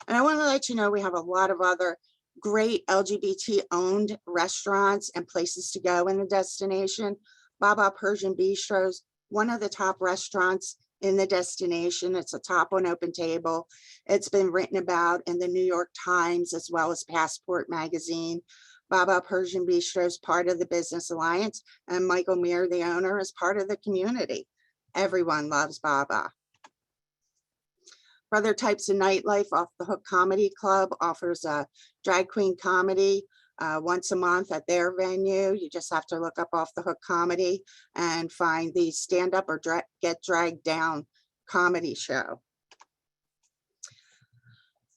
And I want to let you know we have a lot of other great LGBT-owned restaurants and places to go in the destination. Baja Persian Bistro's one of the top restaurants in the destination. It's a top on Open Table. It's been written about in the New York Times as well as Passport magazine. Baja Persian Bistro is part of the Business Alliance, and Michael Meir, the owner, is part of the community. Everyone loves Baja. For other types of nightlife, Off the Hook Comedy Club offers a drag queen comedy once a month at their venue. You just have to look up Off the Hook Comedy and find the Stand Up or Get Dragged Down comedy show.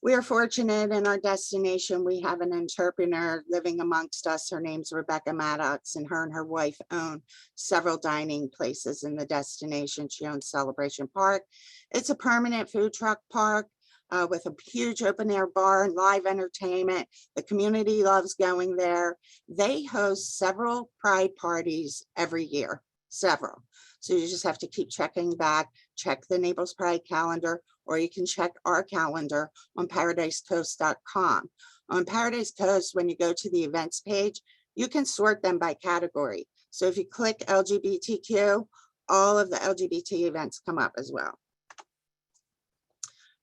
We are fortunate in our destination. We have an entrepreneur living amongst us. Her name's Rebecca Maddox, and her wife own several dining places in the destination. She owns Celebration Park. It's a permanent food truck park with a huge open air bar and live entertainment. The community loves going there. They host several pride parties every year, several. So you just have to keep checking back, check the Naples Pride calendar, or you can check our calendar on paradisecoast.com. On Paradise Coast, when you go to the events page, you can sort them by category. So if you click LGBTQ, all of the LGBT events come up as well.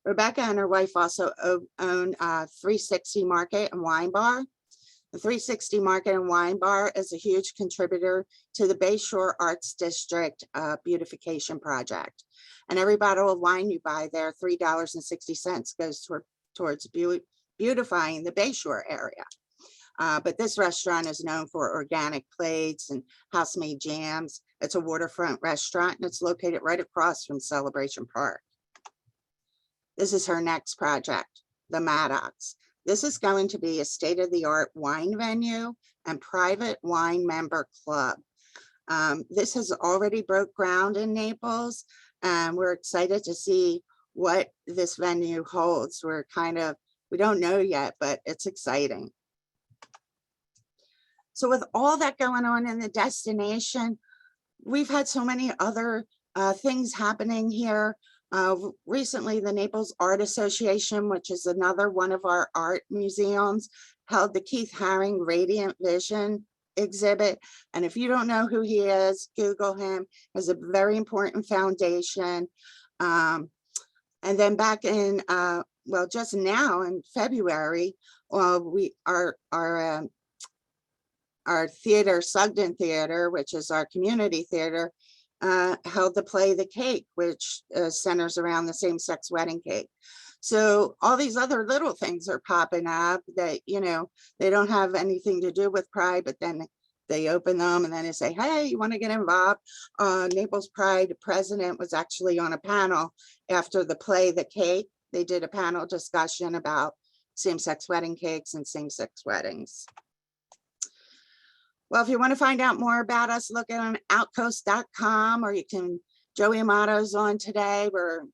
Rebecca and her wife also own 360 Market and Wine Bar. The 360 Market and Wine Bar is a huge contributor to the Bayshore Arts District beautification project. And every bottle of wine you buy there, $3.60 goes towards beautifying the Bayshore area. But this restaurant is known for organic plates and house-made jams. It's a waterfront restaurant, and it's located right across from Celebration Park. This is her next project, the Maddox. This is going to be a state-of-the-art wine venue and private wine member club. This has already broke ground in Naples, and we're excited to see what this venue holds. We don't know yet, but it's exciting. So with all that going on in the destination, we've had so many other things happening here. Recently, the Naples Art Association, which is another one of our art museums, held the Keith Haring Radiant Vision exhibit. And if you don't know who he is, Google him. He has a very important foundation. And then back in, well, just now in February, our theater, Sugden Theater, which is our community theater, held the play The Cake, which centers around the same-sex wedding cake. So all these other little things are popping up that, you know, they don't have anything to do with Pride, but then they open them and then they say, hey, you want to get involved? Naples Pride president was actually on a panel after the play The Cake. They did a panel discussion about same-sex wedding cakes and same-sex weddings. Well, if you want to find out more about us, look at on outpost.com, or you can Joey Amato's on today. We're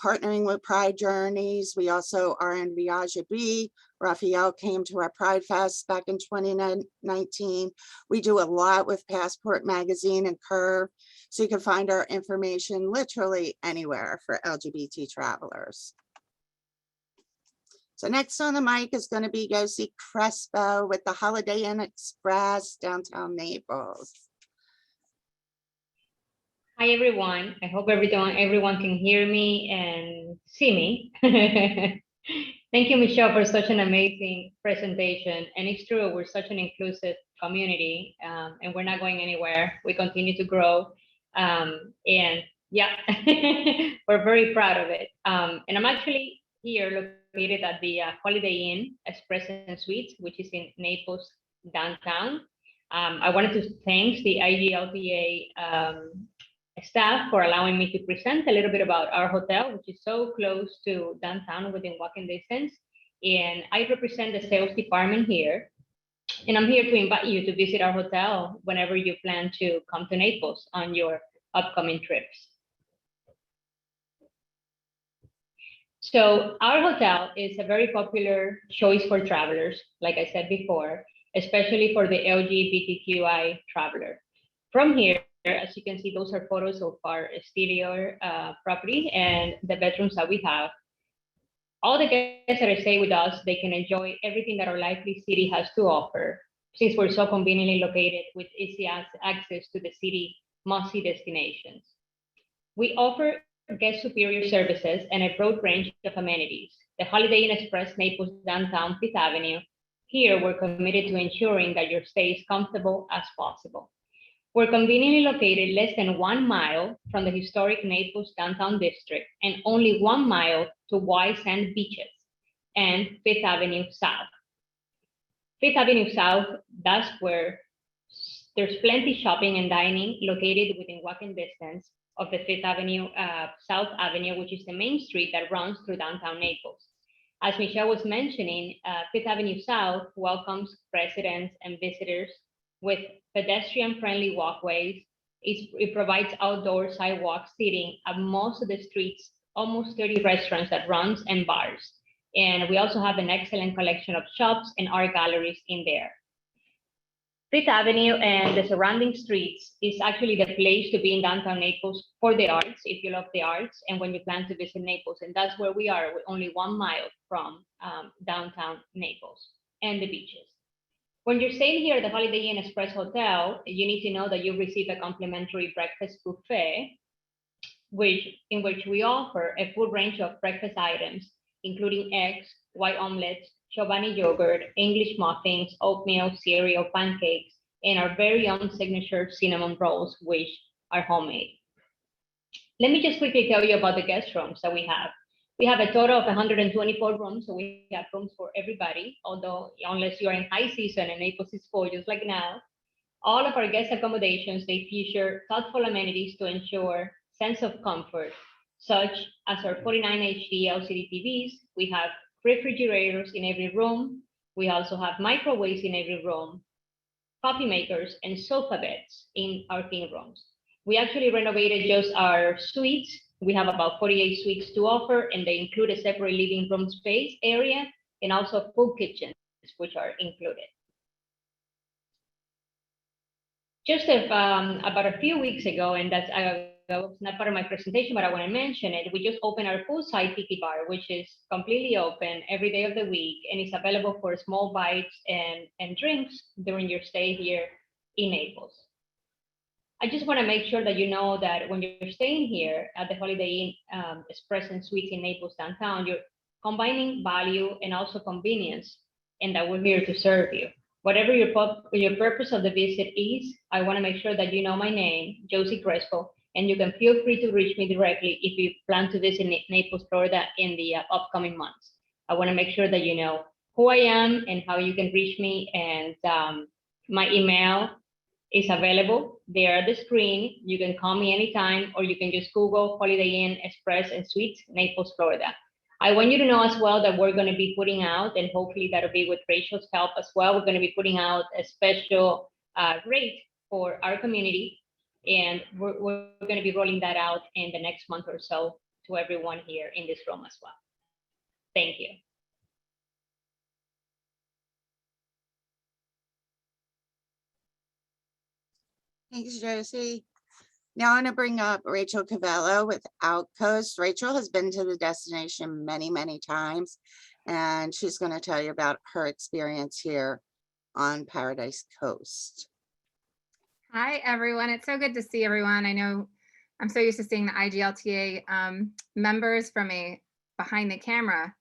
partnering with Pride Journeys. We also are in Viaje B. Raphael came to our Pride Fest back in 2019. We do a lot with Passport Magazine and Curve, so you can find our information literally anywhere for LGBT travelers. So next on the mic is going to be Josie Crespo with the Holiday Inn Express, downtown Naples. Hi, everyone. I hope everyone can hear me and see me. Thank you, Michelle, for such an amazing presentation. And it's true, we're such an inclusive community, and we're not going anywhere. We continue to grow. And yeah, we're very proud of it. And I'm actually here located at the Holiday Inn Express and Suites, which is in Naples downtown. I wanted to thank the IGLTA staff for allowing me to present a little bit about our hotel, which is so close to downtown within walking distance. And I represent the sales department here. And I'm here to invite you to visit our hotel whenever you plan to come to Naples on your upcoming trips. So our hotel is a very popular choice for travelers, like I said before, especially for the LGBTQI traveler. From here, as you can see, those are photos of our exterior property and the bedrooms that we have. All the guests that stay with us, they can enjoy everything that our lively city has to offer, since we're so conveniently located with easy access to the city must-see destinations. We offer guest superior services and a broad range of amenities. The Holiday Inn Express Naples downtown 5th Avenue. Here, we're committed to ensuring that your stay is comfortable as possible. We're conveniently located less than 1 mile from the historic Naples downtown district and only 1 mile to white sand beaches and 5th Avenue South. 5th Avenue South, that's where there's plenty shopping and dining located within walking distance of the 5th Avenue South Avenue, which is the main street that runs through downtown Naples. As Michelle was mentioning, 5th Avenue South welcomes residents and visitors with pedestrian-friendly walkways. It provides outdoor sidewalk seating at most of the streets, almost 30 restaurants that runs and bars. And we also have an excellent collection of shops and art galleries in there. 5th Avenue and the surrounding streets is actually the place to be in downtown Naples for the arts, if you love the arts, and when you plan to visit Naples. And that's where we are, we're only 1 mile from downtown Naples and the beaches. When you're staying here at the Holiday Inn Express Hotel, you need to know that you receive a complimentary breakfast buffet, in which we offer a full range of breakfast items, including eggs, white omelets, Chobani yogurt, English muffins, oatmeal, cereal, pancakes, and our very own signature cinnamon rolls, which are homemade. Let me just quickly tell you about the guest rooms that we have. We have a total of 124 rooms, so we have rooms for everybody, although unless you are in high season and Naples is full, just like now. All of our guest accommodations, they feature thoughtful amenities to ensure sense of comfort, such as our 49 HD LCD TVs. We have refrigerators in every room. We also have microwaves in every room, coffee makers, and sofa beds in our king rooms. We actually renovated just our suites. We have about 48 suites to offer, and they include a separate living room space area and also full kitchens, which are included. Just about a few weeks ago, and that was not part of my presentation, but I want to mention it, we just opened our Poolside Tiki Bar, which is completely open every day of the week, and it's available for small bites and drinks during your stay here in Naples. I just want to make sure that you know that when you're staying here at the Holiday Inn Express and Suites in Naples downtown, you're combining value and also convenience, and that we're here to serve you. Whatever your purpose of the visit is, I want to make sure that you know my name, Josie Crespo, and you can feel free to reach me directly if you plan to visit Naples, Florida in the upcoming months. I want to make sure that you know who I am and how you can reach me, and my email is available there at the screen. You can call me anytime, or you can just Google Holiday Inn Express and Suites, Naples, Florida. I want you to know as well that we're going to be putting out, and hopefully that'll be with Rachel's help as well, we're going to be putting out a special rate for our community And we're going to be rolling that out in the next month or so to everyone here in this room as well. Thank you. Thanks, Josie. Now I'm going to bring up Rachel Cavello with Outpost. Rachel has been to the destination many, many times, and she's going to tell you about her experience here on Paradise Coast. Hi, everyone. It's so good to see everyone. I know I'm so used to seeing the IGLTA members from a behind the camera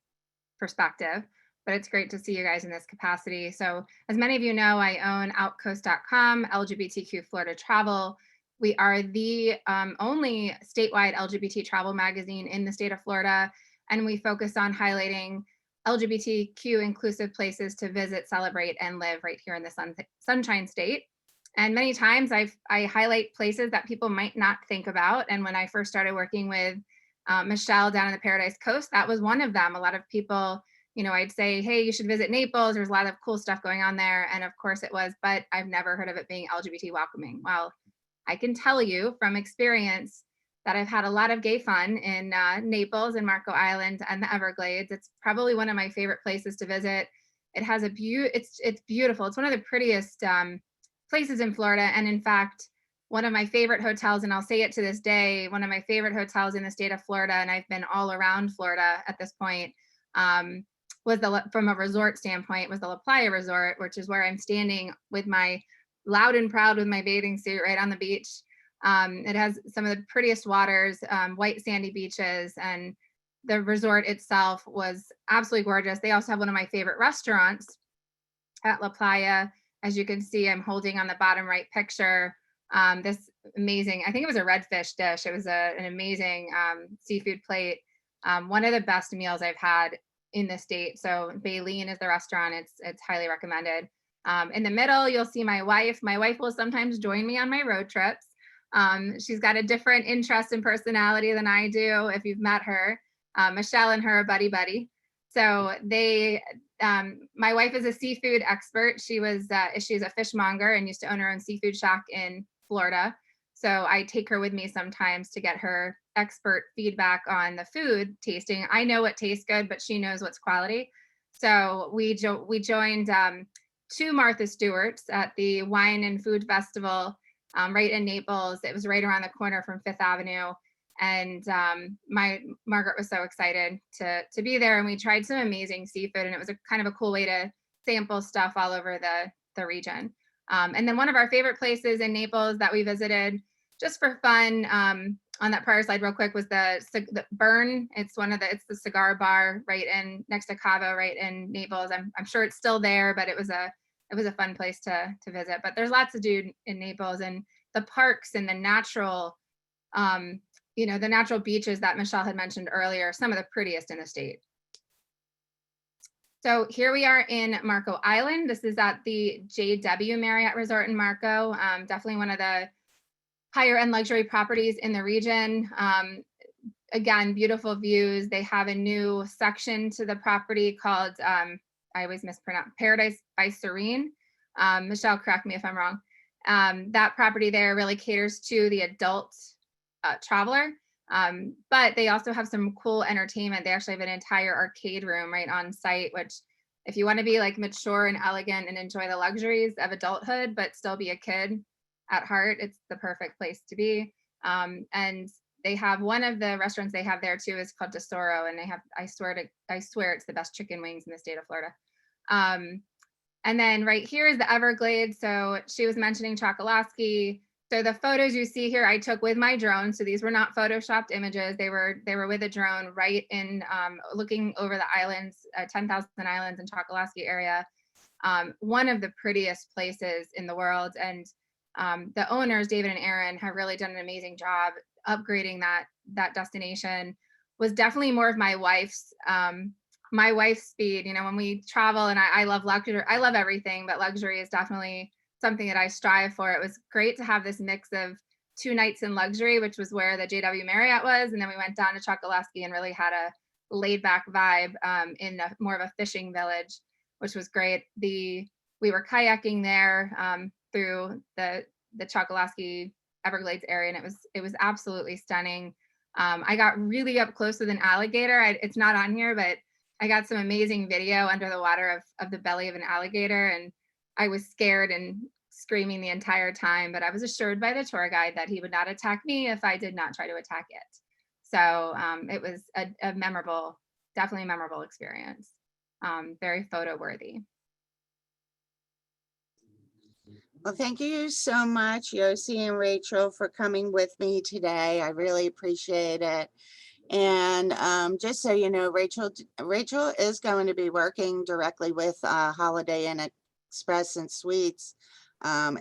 perspective, but it's great to see you guys in this capacity. So as many of you know, I own outpost.com, LGBTQ Florida Travel. We are the only statewide LGBT travel magazine in the state of Florida, and we focus on highlighting LGBTQ inclusive places to visit, celebrate, and live right here in the Sunshine State. And many times I highlight places that people might not think about. And when I first started working with Michelle down in the Paradise Coast, that was one of them. A lot of people, you know, I'd say, hey, you should visit Naples. There's a lot of cool stuff going on there. And of course it was, but I've never heard of it being LGBT welcoming. Well, I can tell you from experience that I've had a lot of gay fun in Naples and Marco Island and the Everglades. It's probably one of my favorite places to visit. It has a it's beautiful. It's one of the prettiest places in Florida. And in fact, one of my favorite hotels, and I'll say it to this day, one of my favorite hotels in the state of Florida, and I've been all around Florida at this point, was from a resort standpoint, was the Playa Resort, which is where I'm standing with my loud and proud with my bathing suit right on the beach. It has some of the prettiest waters, white sandy beaches, and the resort itself was absolutely gorgeous. They also have one of my favorite restaurants at La Playa. As you can see, I'm holding on the bottom right picture this amazing, I think it was a redfish dish. It was an amazing seafood plate. One of the best meals I've had in the state. So Baleen is the restaurant. It's highly recommended. In the middle, you'll see my wife. My wife will sometimes join me on my road trips. She's got a different interest and personality than I do. If you've met her, Michelle and her are buddy. So my wife is a seafood expert. She's a fishmonger and used to own her own seafood shack in Florida. So I take her with me sometimes to get her expert feedback on the food tasting. I know what tastes good, but she knows what's quality. So we joined 2 Martha Stewart's at the Wine and Food Festival right in Naples. It was right around the corner from Fifth Avenue. And Margaret was so excited to be there. And we tried some amazing seafood, and it was kind of a cool way to sample stuff all over the region. And then one of our favorite places in Naples that we visited just for fun on that prior slide real quick was the Burn. It's the cigar bar right in next to Cabo, right in Naples. I'm sure it's still there, but it was a fun place to visit. But there's lots to do in Naples, and the parks and the natural the natural beaches that Michelle had mentioned earlier, some of the prettiest in the state. So here we are in Marco Island. This is at the JW Marriott Resort in Marco. Definitely one of the higher end luxury properties in the region. Again, beautiful views. They have a new section to the property called, I always mispronounce, Paradise by Serene. Michelle, correct me if I'm wrong. That property there really caters to the adult traveler, but they also have some cool entertainment. They actually have an entire arcade room right on site, which if you want to be like mature and elegant and enjoy the luxuries of adulthood, but still be a kid at heart, it's the perfect place to be. And they have one of the restaurants they have there too is called Tesoro, and they have, I swear it's the best chicken wings in the state of Florida. And then right here is the Everglades. So she was mentioning Chokoloskee. So the photos you see here, I took with my drone. So these were not photoshopped images. They were with a drone right in looking over the islands, 10,000 islands in Chokoloskee area. One of the prettiest places in the world. And the owners, David and Aaron, have really done an amazing job upgrading that destination. Was definitely more of my wife's speed. You know, when we travel, and I love luxury, I love everything, but luxury is definitely something that I strive for. It was great to have this mix of 2 nights in luxury, which was where the JW Marriott was. And then we went down to Chokoloskee and really had a laid back vibe in more of a fishing village, which was great. We were kayaking there through the Chokoloskee Everglades area, and it was absolutely stunning. I got really up close with an alligator. It's not on here, but I got some amazing video under the water of the belly of an alligator, and I was scared and screaming the entire time, but I was assured by the tour guide that he would not attack me if I did not try to attack it. So it was a memorable, definitely a memorable experience. Very photo worthy. Well, thank you so much, Josie and Rachel, for coming with me today. I really appreciate it. And just so you know, Rachel is going to be working directly with Holiday Inn Express and Suites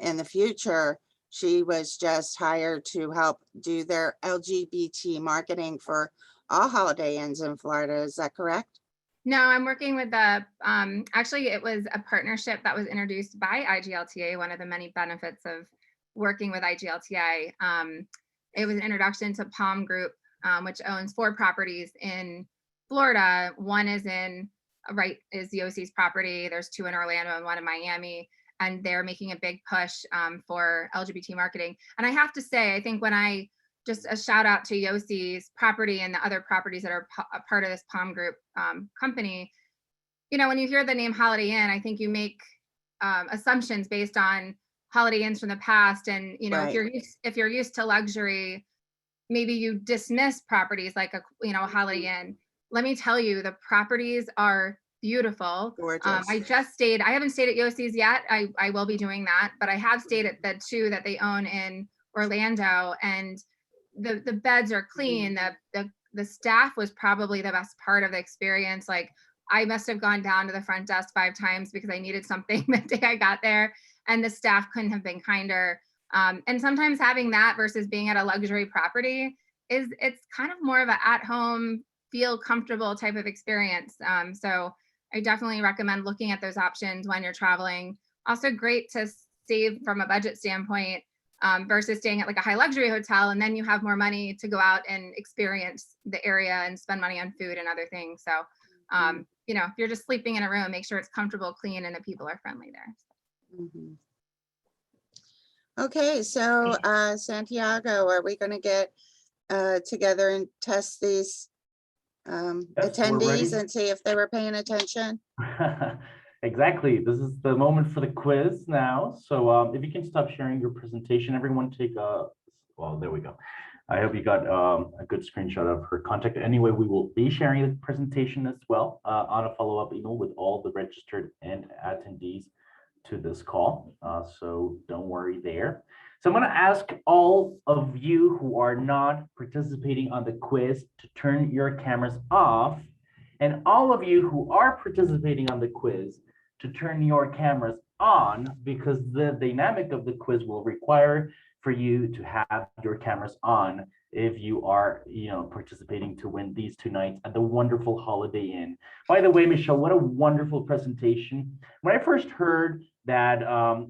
in the future. She was just hired to help do their LGBT marketing for all Holiday Inns in Florida. Is that correct? No, I'm working with actually it was a partnership that was introduced by IGLTA, one of the many benefits of working with IGLTA. It was an introduction to Palm Group, which owns 4 properties in Florida. One is is Josie's property. There's 2 in Orlando and 1 in Miami. And they're making a big push for LGBT marketing. And I have to say, I think just a shout out to Josie's property and the other properties that are a part of this Palm Group company. You know, when you hear the name Holiday Inn, I think you make assumptions based on Holiday Inns from the past. And, you know, Right. if you're used to luxury, maybe you dismiss properties like a Holiday Inn. Let me tell you, the properties are beautiful. Gorgeous. I haven't stayed at Josie's yet. I will be doing that, but I have stayed at the 2 that they own in Orlando, and the beds are clean. The staff was probably the best part of the experience. Like, I must have gone down to the front desk 5 times because I needed something the day I got there, and the staff couldn't have been kinder. And sometimes having that versus being at a luxury property it's kind of more of an at-home, feel comfortable type of experience. So I definitely recommend looking at those options when you're traveling. Also great to save from a budget standpoint versus staying at like a high luxury hotel, and then you have more money to go out and experience the area and spend money on food and other things. So, you know, if you're just sleeping in a room, make sure it's comfortable, clean, and the people are friendly there. Mm-hmm. Okay, so Santiago, are we going to get together and test these attendees and see if they were paying attention? Exactly. This is the moment for the quiz now. So if you can stop sharing your presentation, everyone take well, there we go. I hope you got a good screenshot of her contact. Anyway, we will be sharing the presentation as well on a follow-up email with all the registered and attendees to this call. So don't worry there. So I'm going to ask all of you who are not participating on the quiz to turn your cameras off, and all of you who are participating on the quiz to turn your cameras on, because the dynamic of the quiz will require for you to have your cameras on if you are, participating to win these 2 nights at the wonderful Holiday Inn. By the way, Michelle, what a wonderful presentation. When I first heard that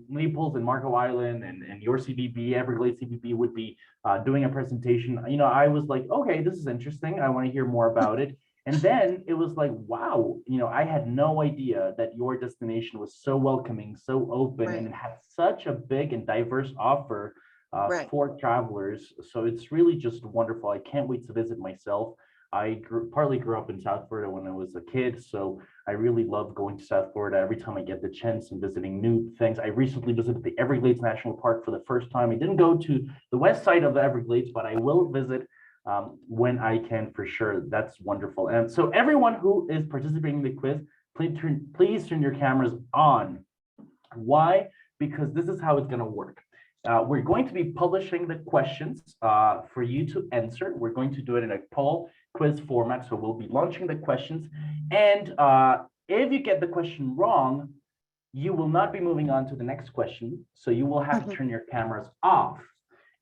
Naples and Marco Island and your CVB, Everglades CVB, would be doing a presentation, I was like, okay, this is interesting. I want to hear more about it. And then it was like, wow, I had no idea that your destination was so welcoming, so open, Right. and it had such a big and diverse offer Right. for travelers. So it's really just wonderful. I can't wait to visit myself. I partly grew up in South Florida when I was a kid, so I really love going to South Florida every time I get the chance and visiting new things. I recently visited the Everglades National Park for the first time. I didn't go to the west side of the Everglades, but I will visit when I can for sure. That's wonderful. And so everyone who is participating in the quiz, please turn your cameras on. Why? Because this is how it's going to work. We're going to be publishing the questions for you to answer. We're going to do it in a poll quiz format. So we'll be launching the questions. And if you get the question wrong, you will not be moving on to the next question. So you will have to turn your cameras off.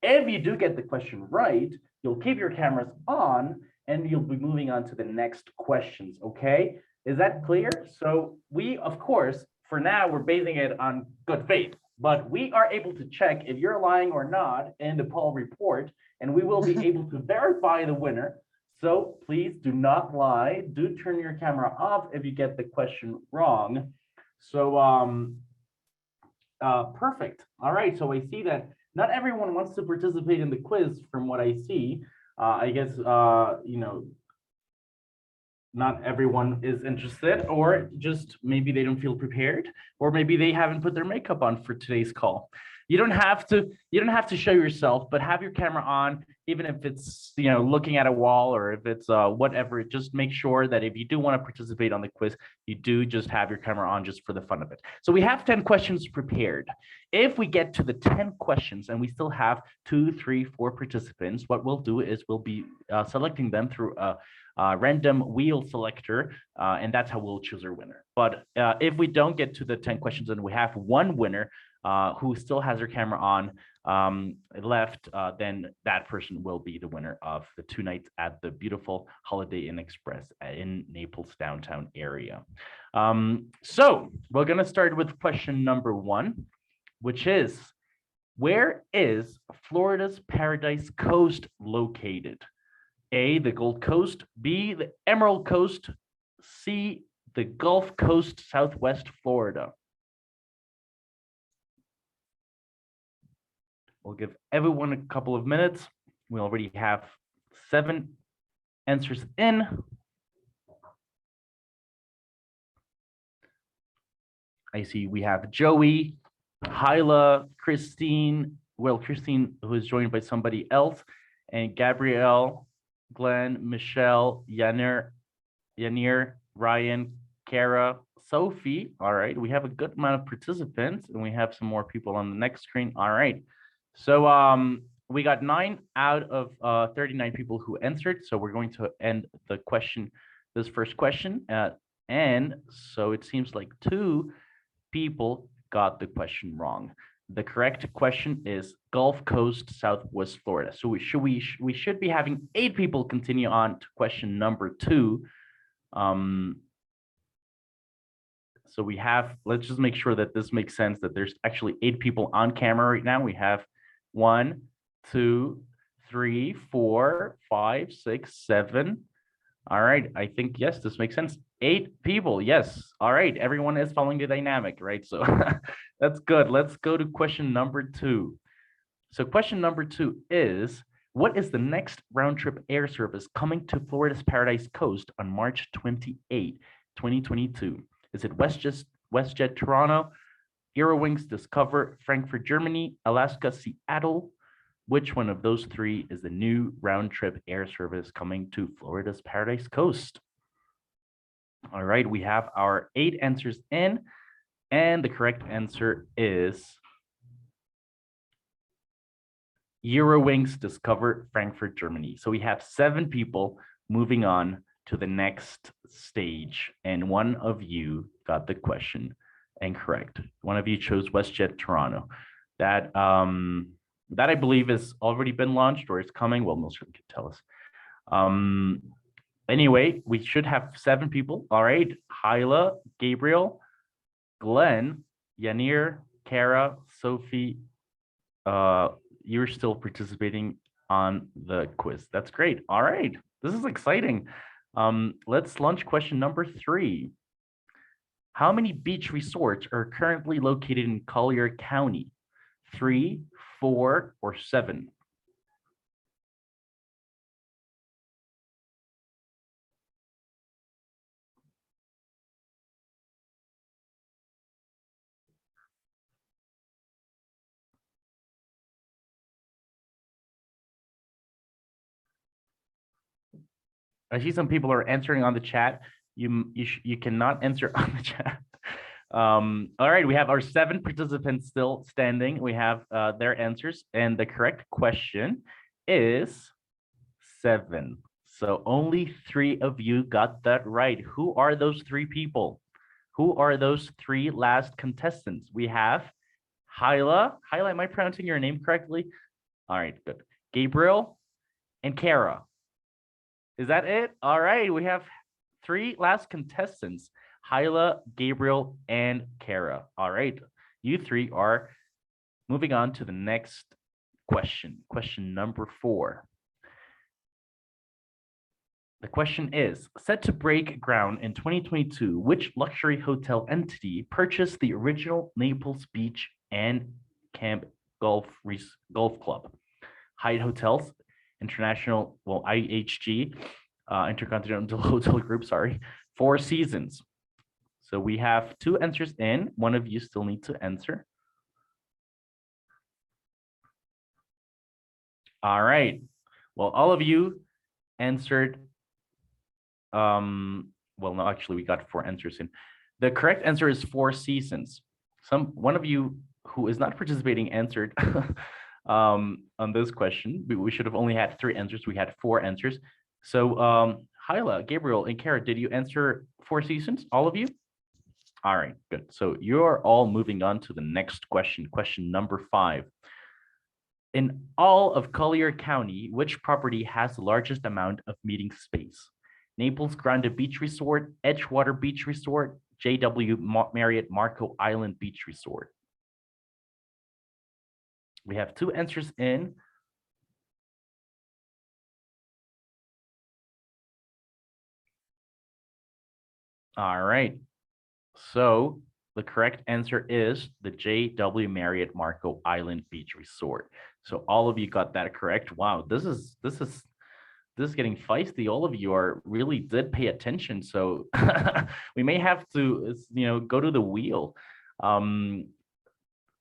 If you do get the question right, you'll keep your cameras on and you'll be moving on to the next questions. Okay, is that clear? So we, of course, for now, we're basing it on good faith, but we are able to check if you're lying or not in the poll report, and we will be able to verify the winner. So please do not lie. Do turn your camera off if you get the question wrong. So perfect. All right. So I see that not everyone wants to participate in the quiz from what I see. I guess, not everyone is interested, or just maybe they don't feel prepared, or maybe they haven't put their makeup on for today's call. You don't have to show yourself, but have your camera on, even if it's, looking at a wall, or if it's whatever. Just make sure that if you do want to participate on the quiz, you do just have your camera on just for the fun of it. So we have 10 questions prepared. If we get to the 10 questions and we still have 2, 3, 4 participants, what we'll do is we'll be selecting them through a random wheel selector, and that's how we'll choose our winner. But if we don't get to the 10 questions and we have one winner who still has their camera on left, then that person will be the winner of the 2 nights at the beautiful Holiday Inn Express in Naples downtown area. So we're going to start with question number 1, which is, where is Florida's Paradise Coast located? A, the Gold Coast, B, the Emerald Coast, C, the Gulf Coast, Southwest Florida. We'll give everyone a couple of minutes. We already have 7 answers in. I see we have Joey, Hyla, Christine, Christine, who is joined by somebody else, and Gabrielle, Glenn, Michelle, Yanir, Ryan, Kara, Sophie. All right, we have a good amount of participants, and we have some more people on the next screen. All right, so we got 9 out of 39 people who answered. So we're going to end the question, this first question, and so it seems like 2 people got the question wrong. The correct question is Gulf Coast, Southwest Florida. So we should be having 8 people continue on to question number 2. So we have, let's just make sure that this makes sense, that there's actually 8 people on camera right now. We have 1, 2, 3, 4, 5, 6, 7. All right, I think, yes, this makes sense. 8 people, yes. All right, everyone is following the dynamic, right? So that's good. Let's go to question number 2. So question number 2 is, what is the next round trip air service coming to Florida's Paradise Coast on March 28, 2022? Is it WestJet Toronto, Eurowings Discover Frankfurt, Germany, Alaska Seattle? Which one of those 3 is the new round trip air service coming to Florida's Paradise Coast? All right, we have our 8 answers in, and the correct answer is Eurowings Discover Frankfurt, Germany. So we have 7 people moving on to the next stage, and one of you got the question incorrect. One of you chose WestJet Toronto. That I believe has already been launched or is coming. Well, most of you can tell us. Anyway, we should have 7 people. All right, Hyla, Gabriel, Glenn, Yanir, Kara, Sophie, you're still participating on the quiz. That's great. All right, this is exciting. Let's launch question number 3. How many beach resorts are currently located in Collier County? 3, 4, or 7? I see some people are answering on the chat. You cannot answer on the chat. All right, we have our 7 participants still standing. We have their answers, and the correct question is 7. So only 3 of you got that right. Who are those 3 people? Who are those 3 last contestants? We have Hyla. Hyla, am I pronouncing your name correctly? All right, good. Gabriel and Kara. Is that it? All right, we have 3 last contestants, Hyla, Gabriel, and Kara. All right, you 3 are moving on to the next question. Question number 4. The question is, set to break ground in 2022, which luxury hotel entity purchased the original Naples Beach and Camp Golf Club. Hyatt Hotels International, well, IHG, Intercontinental Hotel Group, sorry, Four Seasons. So we have 2 answers in. One of you still need to answer. All right. Well, all of you answered. Well, no, actually, we got 4 answers in. The correct answer is Four Seasons. One of you who is not participating answered on this question. We should have only had 3 answers. We had 4 answers. So Hyla, Gabriel, and Kara, did you answer Four Seasons? All of you? All right, good. So you're all moving on to the next question. Question number 5. In all of Collier County, which property has the largest amount of meeting space? Naples Grande Beach Resort, Edgewater Beach Resort, JW Marriott Marco Island Beach Resort. We have 2 answers in. All right. So the correct answer is the JW Marriott Marco Island Beach Resort. So all of you got that correct. Wow, this is getting feisty. All of you really did pay attention. So we may have to, go to the wheel.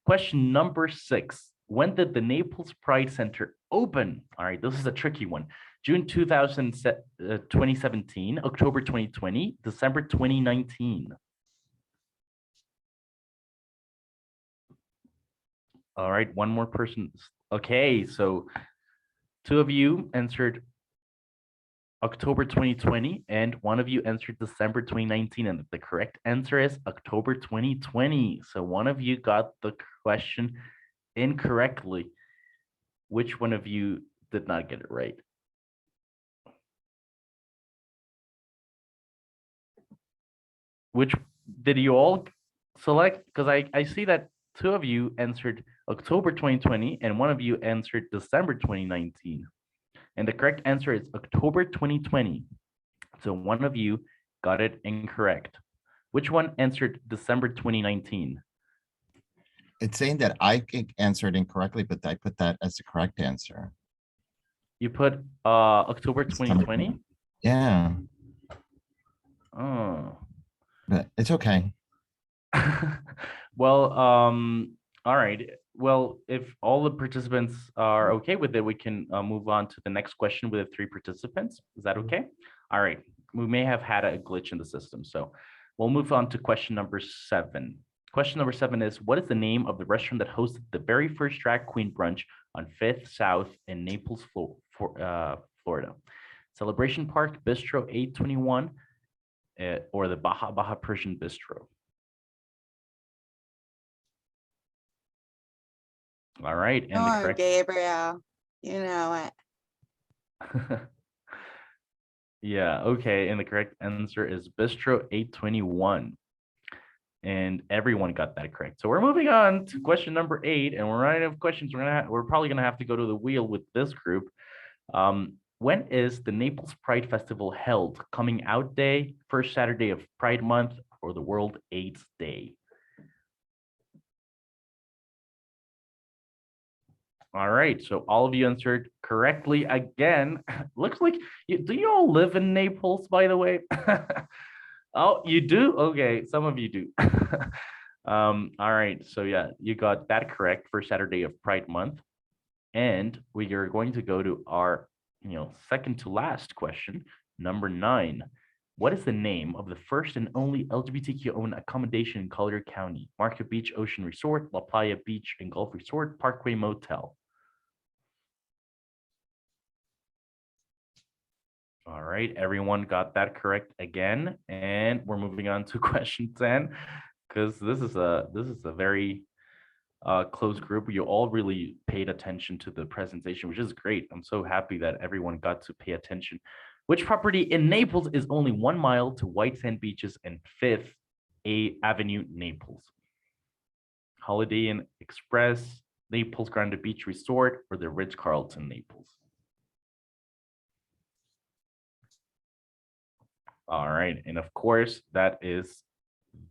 Question number 6. When did the Naples Pride Center open? All right, this is a tricky one. June 2017, October 2020, December 2019. All right, one more person. Okay, so 2 of you answered October 2020, and 1 of you answered December 2019, and the correct answer is October 2020. So 1 of you got the question incorrectly. Which one of you did not get it right? Which did you all select? Because I see that 2 of you answered October 2020 and 1 of you answered December 2019. And the correct answer is October 2020. So 1 of you got it incorrect. Which one answered December 2019? It's saying that I answered incorrectly, but I put that as the correct answer. You put October 2020? Yeah. Oh. But it's okay. Well, all right. Well, if all the participants are okay with it, we can move on to the next question with the 3 participants. Is that okay? All right. We may have had a glitch in the system, so we'll move on to question number 7. Question number 7 is, what is the name of the restaurant that hosted the very first drag queen brunch on 5th South in Naples, Florida? Celebration Park, Bistro 821, or the Baja Persian Bistro? All right, and the correct Gabriel, you know it. Yeah, okay, and the correct answer is Bistro 821. And everyone got that correct. So we're moving on to question number 8, and we're running out of questions. We're probably gonna have to go to the wheel with this group. When is the Naples Pride Festival held? Coming Out Day, first Saturday of Pride Month, or the World AIDS Day? All right, so all of you answered correctly again. Looks like do you all live in Naples, by the way? Oh, you do? Okay, some of you do. All right, so yeah, you got that correct for Saturday of Pride Month. And we are going to go to our, second to last question, number 9. What is the name of the first and only LGBTQ-owned accommodation in Collier County? Market Beach Ocean Resort, La Playa Beach and Golf Resort, Parkway Motel. All right, everyone got that correct again, and we're moving on to question 10, because this is a very close group. You all really paid attention to the presentation, which is great. I'm so happy that everyone got to pay attention. Which property in Naples is only 1 mile to White Sand Beaches and 5th Avenue, Naples? Holiday Inn Express, Naples Grande Beach Resort, or the Ritz-Carlton, Naples? All right, and of course, that is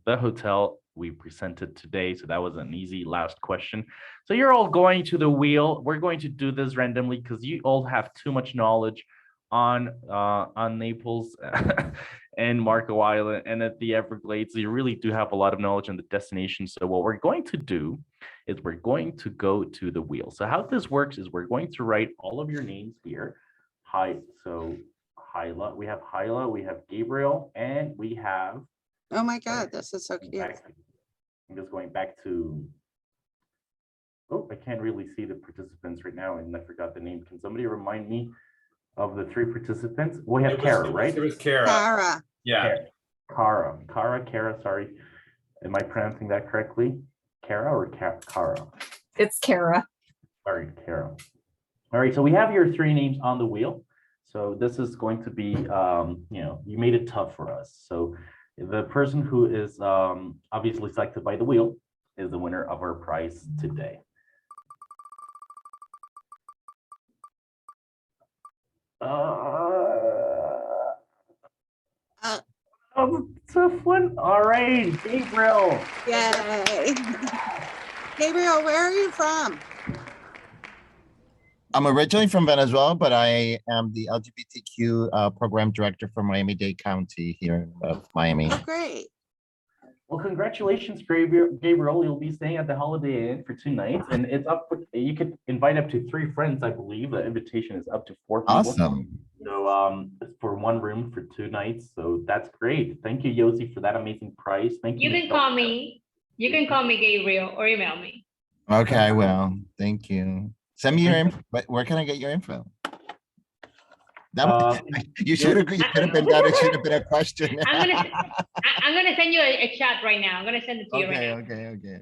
the hotel we presented today. So that was an easy last question. So you're all going to the wheel. We're going to do this randomly because you all have too much knowledge on Naples and Marco Island and at the Everglades. So you really do have a lot of knowledge on the destination. So what we're going to do is we're going to go to the wheel. So how this works is we're going to write all of your names here. Hi, so Hyla, we have Gabriel, and we have. Oh my God, this is so cute. I'm just going back to. Oh, I can't really see the participants right now, and I forgot the name. Can somebody remind me of the 3 participants? We have Kara, right? It was Kara. Kara. Yeah. Kara, sorry. Am I pronouncing that correctly? Kara or Kara? It's Kara. Sorry, Kara. All right, so we have your 3 names on the wheel. So this is going to be, you made it tough for us. So the person who is obviously selected by the wheel is the winner of our prize today. Tough one. All right, Gabriel. Yay. Gabriel, where are you from? I'm originally from Venezuela, but I am the LGBTQ program director for Miami-Dade County here of Miami. Oh, great. Well, congratulations, Gabriel. You'll be staying at the Holiday Inn for 2 nights, and it's up. You could invite up to 3 friends, I believe. The invitation is up to 4 people. Awesome. So, it's for 1 room for 2 nights. So that's great. Thank you, Josie, for that amazing prize. Thank you. You can call me. You can call me Gabriel or email me. Okay, I will. Thank you. Send me your info. Where can I get your info? That you should have been done. It should have been a question. I'm gonna send you a chat right now. I'm gonna send it to you right now. Okay.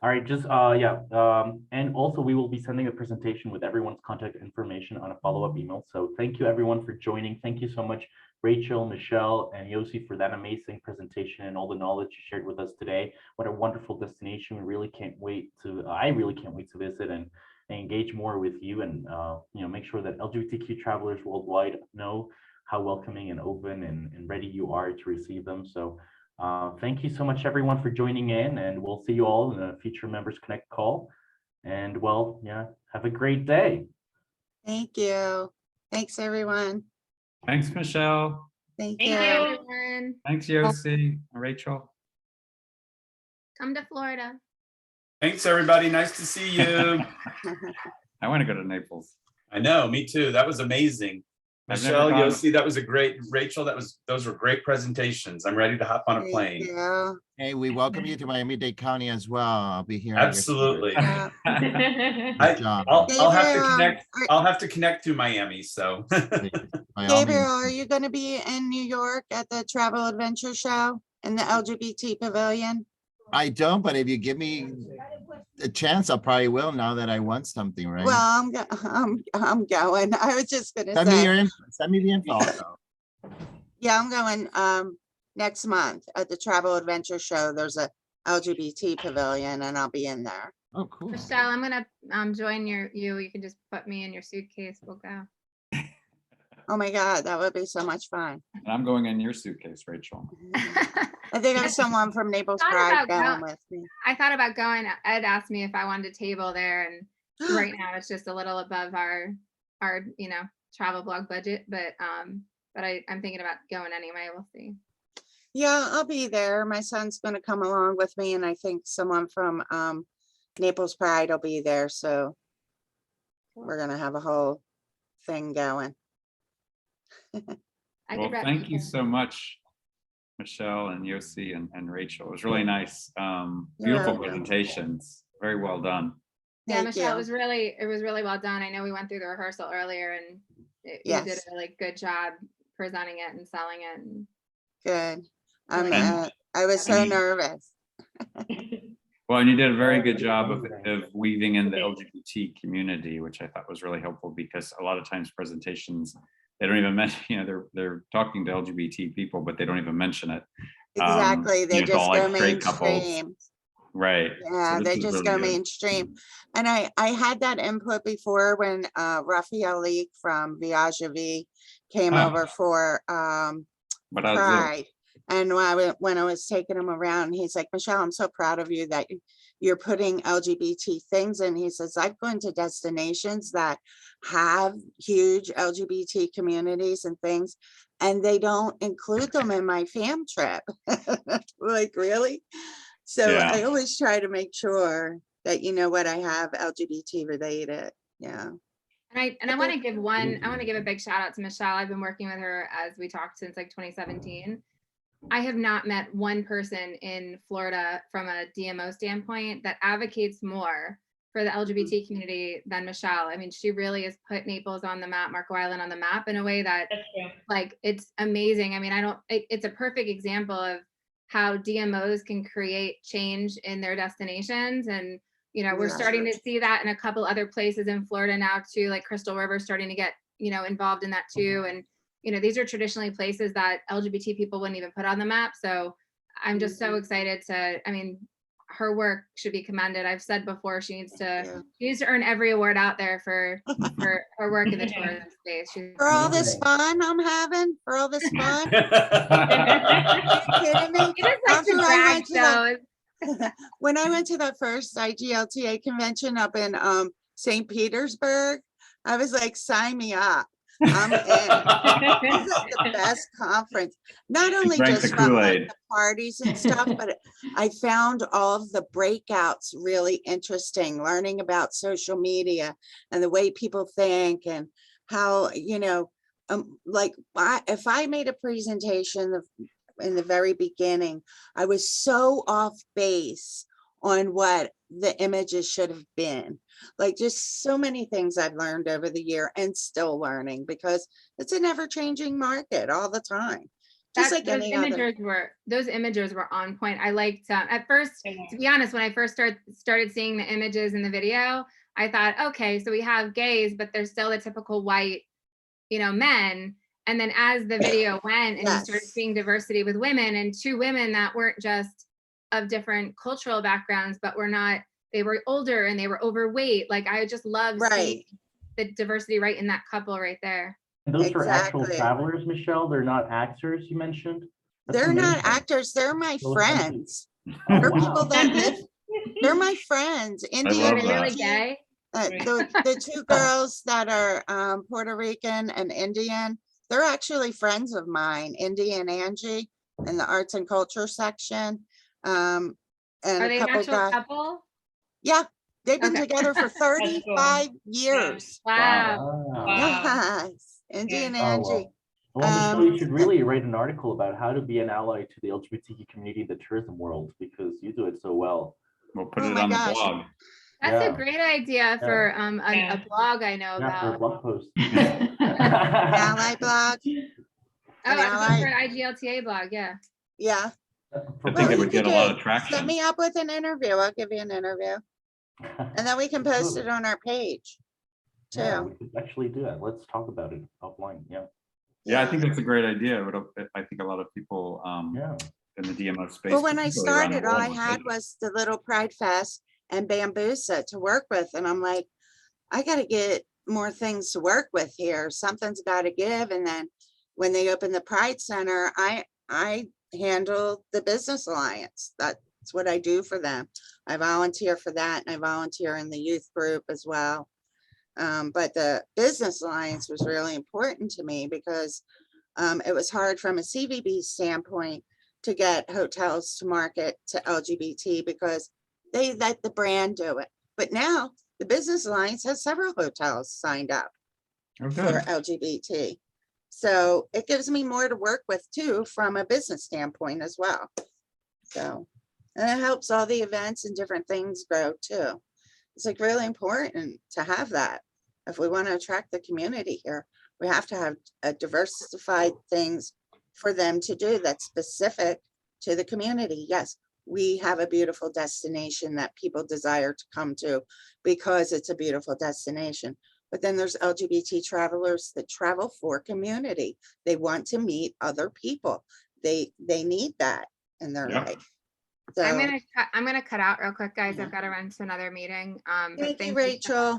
All right, just and also we will be sending a presentation with everyone's contact information on a follow-up email. So thank you everyone for joining. Thank you so much, Rachel, Michelle, and Josie, for that amazing presentation and all the knowledge you shared with us today. What a wonderful destination. We really can't wait to, I really can't wait to visit and engage more with you, and make sure that LGBTQ travelers worldwide know how welcoming and open and ready you are to receive them. So thank you so much everyone for joining in, and we'll see you all in a future Members Connect call. And well, have a great day. Thank you. Thanks, everyone. Thanks, Michelle. Thank Thank you. you. Everyone, Thanks, Josie, Rachel. come to Florida. Thanks, everybody. Nice to see you. I want to go to Naples. I know, me too. That was amazing. I've never Michelle, gone. Josie, that was a great, Rachel, those were great presentations. I'm ready to hop on a Thank plane. you. Hey, we welcome you to Miami-Dade County as well. I'll be here. Absolutely. Yeah. Good job. I'll have to Gabriel, connect. I'll have to connect to Miami. So By all Gabriel, means. are you going to be in New York at the Travel Adventure Show in the LGBT Pavilion? I don't, but if you give me a chance, I probably will now that I won something, right? Well, I'm going. I was just going to Send me say, send me the info also. yeah, I'm going next month at the Travel Adventure Show. There's a LGBT Pavilion, and I'll be in there. Oh, cool. Michelle, I'm gonna join you. You can just put me in your suitcase. We'll go. Oh my God, that would be so much fun. And I'm going in your suitcase, Rachel. I think I have someone from Naples Thought Pride about going go- with me. I thought about going. Ed asked me if I wanted a table there, and right now it's just a little above our travel blog budget. But I'm thinking about going anyway. We'll see. Yeah, I'll be there. My son's going to come along with me, and I think someone from Naples Pride will be there. So we're going to have a whole thing going. Well, thank you so much, Michelle and Josie and Rachel. It was really nice. Beautiful welcome. presentations. Very well done. Yeah, Thank Michelle, you. it was really well done. I know we went through the rehearsal earlier, and you did Yes. a really good job presenting it and selling it. And Good. And- I was so and- nervous. Well, and you did a very good job of weaving in the LGBT community, which I thought was really helpful, because a lot of times presentations, they don't even mention, they're talking to LGBT people, but they don't even mention it. Exactly. They it's all just go like straight couples. mainstream. Right. Yeah, So they this is just really go good. mainstream. And I had that input before when Raphael Leak from Viaje Vie came Ah. over for Brazil. Pride. And when I was taking him around, he's like, Michelle, I'm so proud of you that you're putting LGBT things in. He says, I've gone to destinations that have huge LGBT communities and things, and they don't include them in my fam trip. Like, really? So Yeah. I always try to make sure that, you know what, I have LGBT related. Yeah. And I want to give a big shout out to Michelle. I've been working with her as we talked since like 2017. I have not met one person in Florida from a DMO standpoint that advocates more for the LGBT community than Michelle. I mean, she really has put Naples on the map, Marco Island on the map in a way that like, it's amazing. I mean, it's a perfect example of how DMOs can create change in their destinations. And, you know, we're starting to see that in a couple other places in Florida now too, like Crystal River starting to get, you know, involved in that too. And, you know, these are traditionally places that LGBT people wouldn't even put on the map. So I'm just so excited to, I mean, her work should be commended. I've said before, she needs to earn every award out there for her work in the tourism space. For all this fun I'm having, for all this fun. Are you kidding me? You just like to brag, though. When I went to the first IGLTA convention up in St. Petersburg, I was like, sign me up. I'm in. This is the best conference. Not only just from like, the parties and stuff, but I found all of the breakouts really interesting, learning about social media and the way people think and how, you know, like if I made a presentation in the very beginning, I was so off base on what the images should have been. Like just so many things I've learned over the year and still learning because it's an ever-changing market all the time. Just like those any images were on point. I liked at first, to be honest, when I first started seeing the images in the video, I thought, okay, so we have gays, but they're still the typical white, you know, men. And then as the video went and you started seeing diversity with women and two women that weren't just of different cultural backgrounds, but they were older and they were overweight. Like I just love seeing the diversity right in that couple right there. And those are actual travelers, Michelle. They're not actors you mentioned. They're not actors. They're my friends. They're people that live. They're my friends. Indian, really gay. The two girls that are Puerto Rican and Indian, they're actually friends of mine, Indy and Angie, in the arts and culture section. And are they an actual couple? Yeah, they've been together for 35 years. Wow. Yes, Indy and Angie. Well, Michelle, you should really write an article about how to be an ally to the LGBTQ community in the tourism world because you do it so well. We'll put it on the blog. That's a great idea for a blog I know about. For a blog post. Ally blog. Oh, for an IGLTA blog, yeah. Yeah. I think it would get a lot of traction. Set me up with an interview. I'll give you an interview. And then we can post it on our page too. Yeah, we could actually do that. Let's talk about it offline. Yeah, I think that's a great idea. I think a lot of people in the DMO space. Well, when I started, all I had was the little Pride Fest and Bambooza to work with. And I'm like, I got to get more things to work with here. Something's got to give. And then when they opened the Pride Center, I handle the business alliance. That's what I do for them. I volunteer for that and I volunteer in the youth group as well. But the business alliance was really important to me because it was hard from a CVB standpoint to get hotels to market to LGBT because they let the brand do it. But now the business alliance has several hotels signed up for LGBT. So it gives me more to work with too, from a business standpoint as well. So, and it helps all the events and different things grow too. It's like really important to have that. If we want to attract the community here, we have to have a diversified things for them to do that's specific to the community. Yes, we have a beautiful destination that people desire to come to because it's a beautiful destination. But then there's LGBT travelers that travel for community. They want to meet other people. They need that in their life. So, I'm gonna cut out real quick, guys. I've got to run to another meeting. Thank you, Rachel.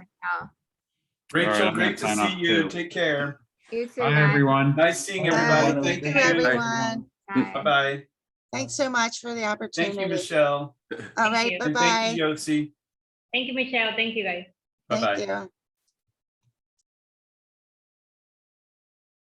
Rachel, great to see you. Take care. You too. Bye, everyone. Nice seeing everybody. Thank you, everyone. Bye-bye. Thanks so much for the opportunity. Thank you, Michelle. All right, you. And bye-bye. thank you, Josie. Thank you, Michelle. Thank you, guys. Thank Bye-bye. you.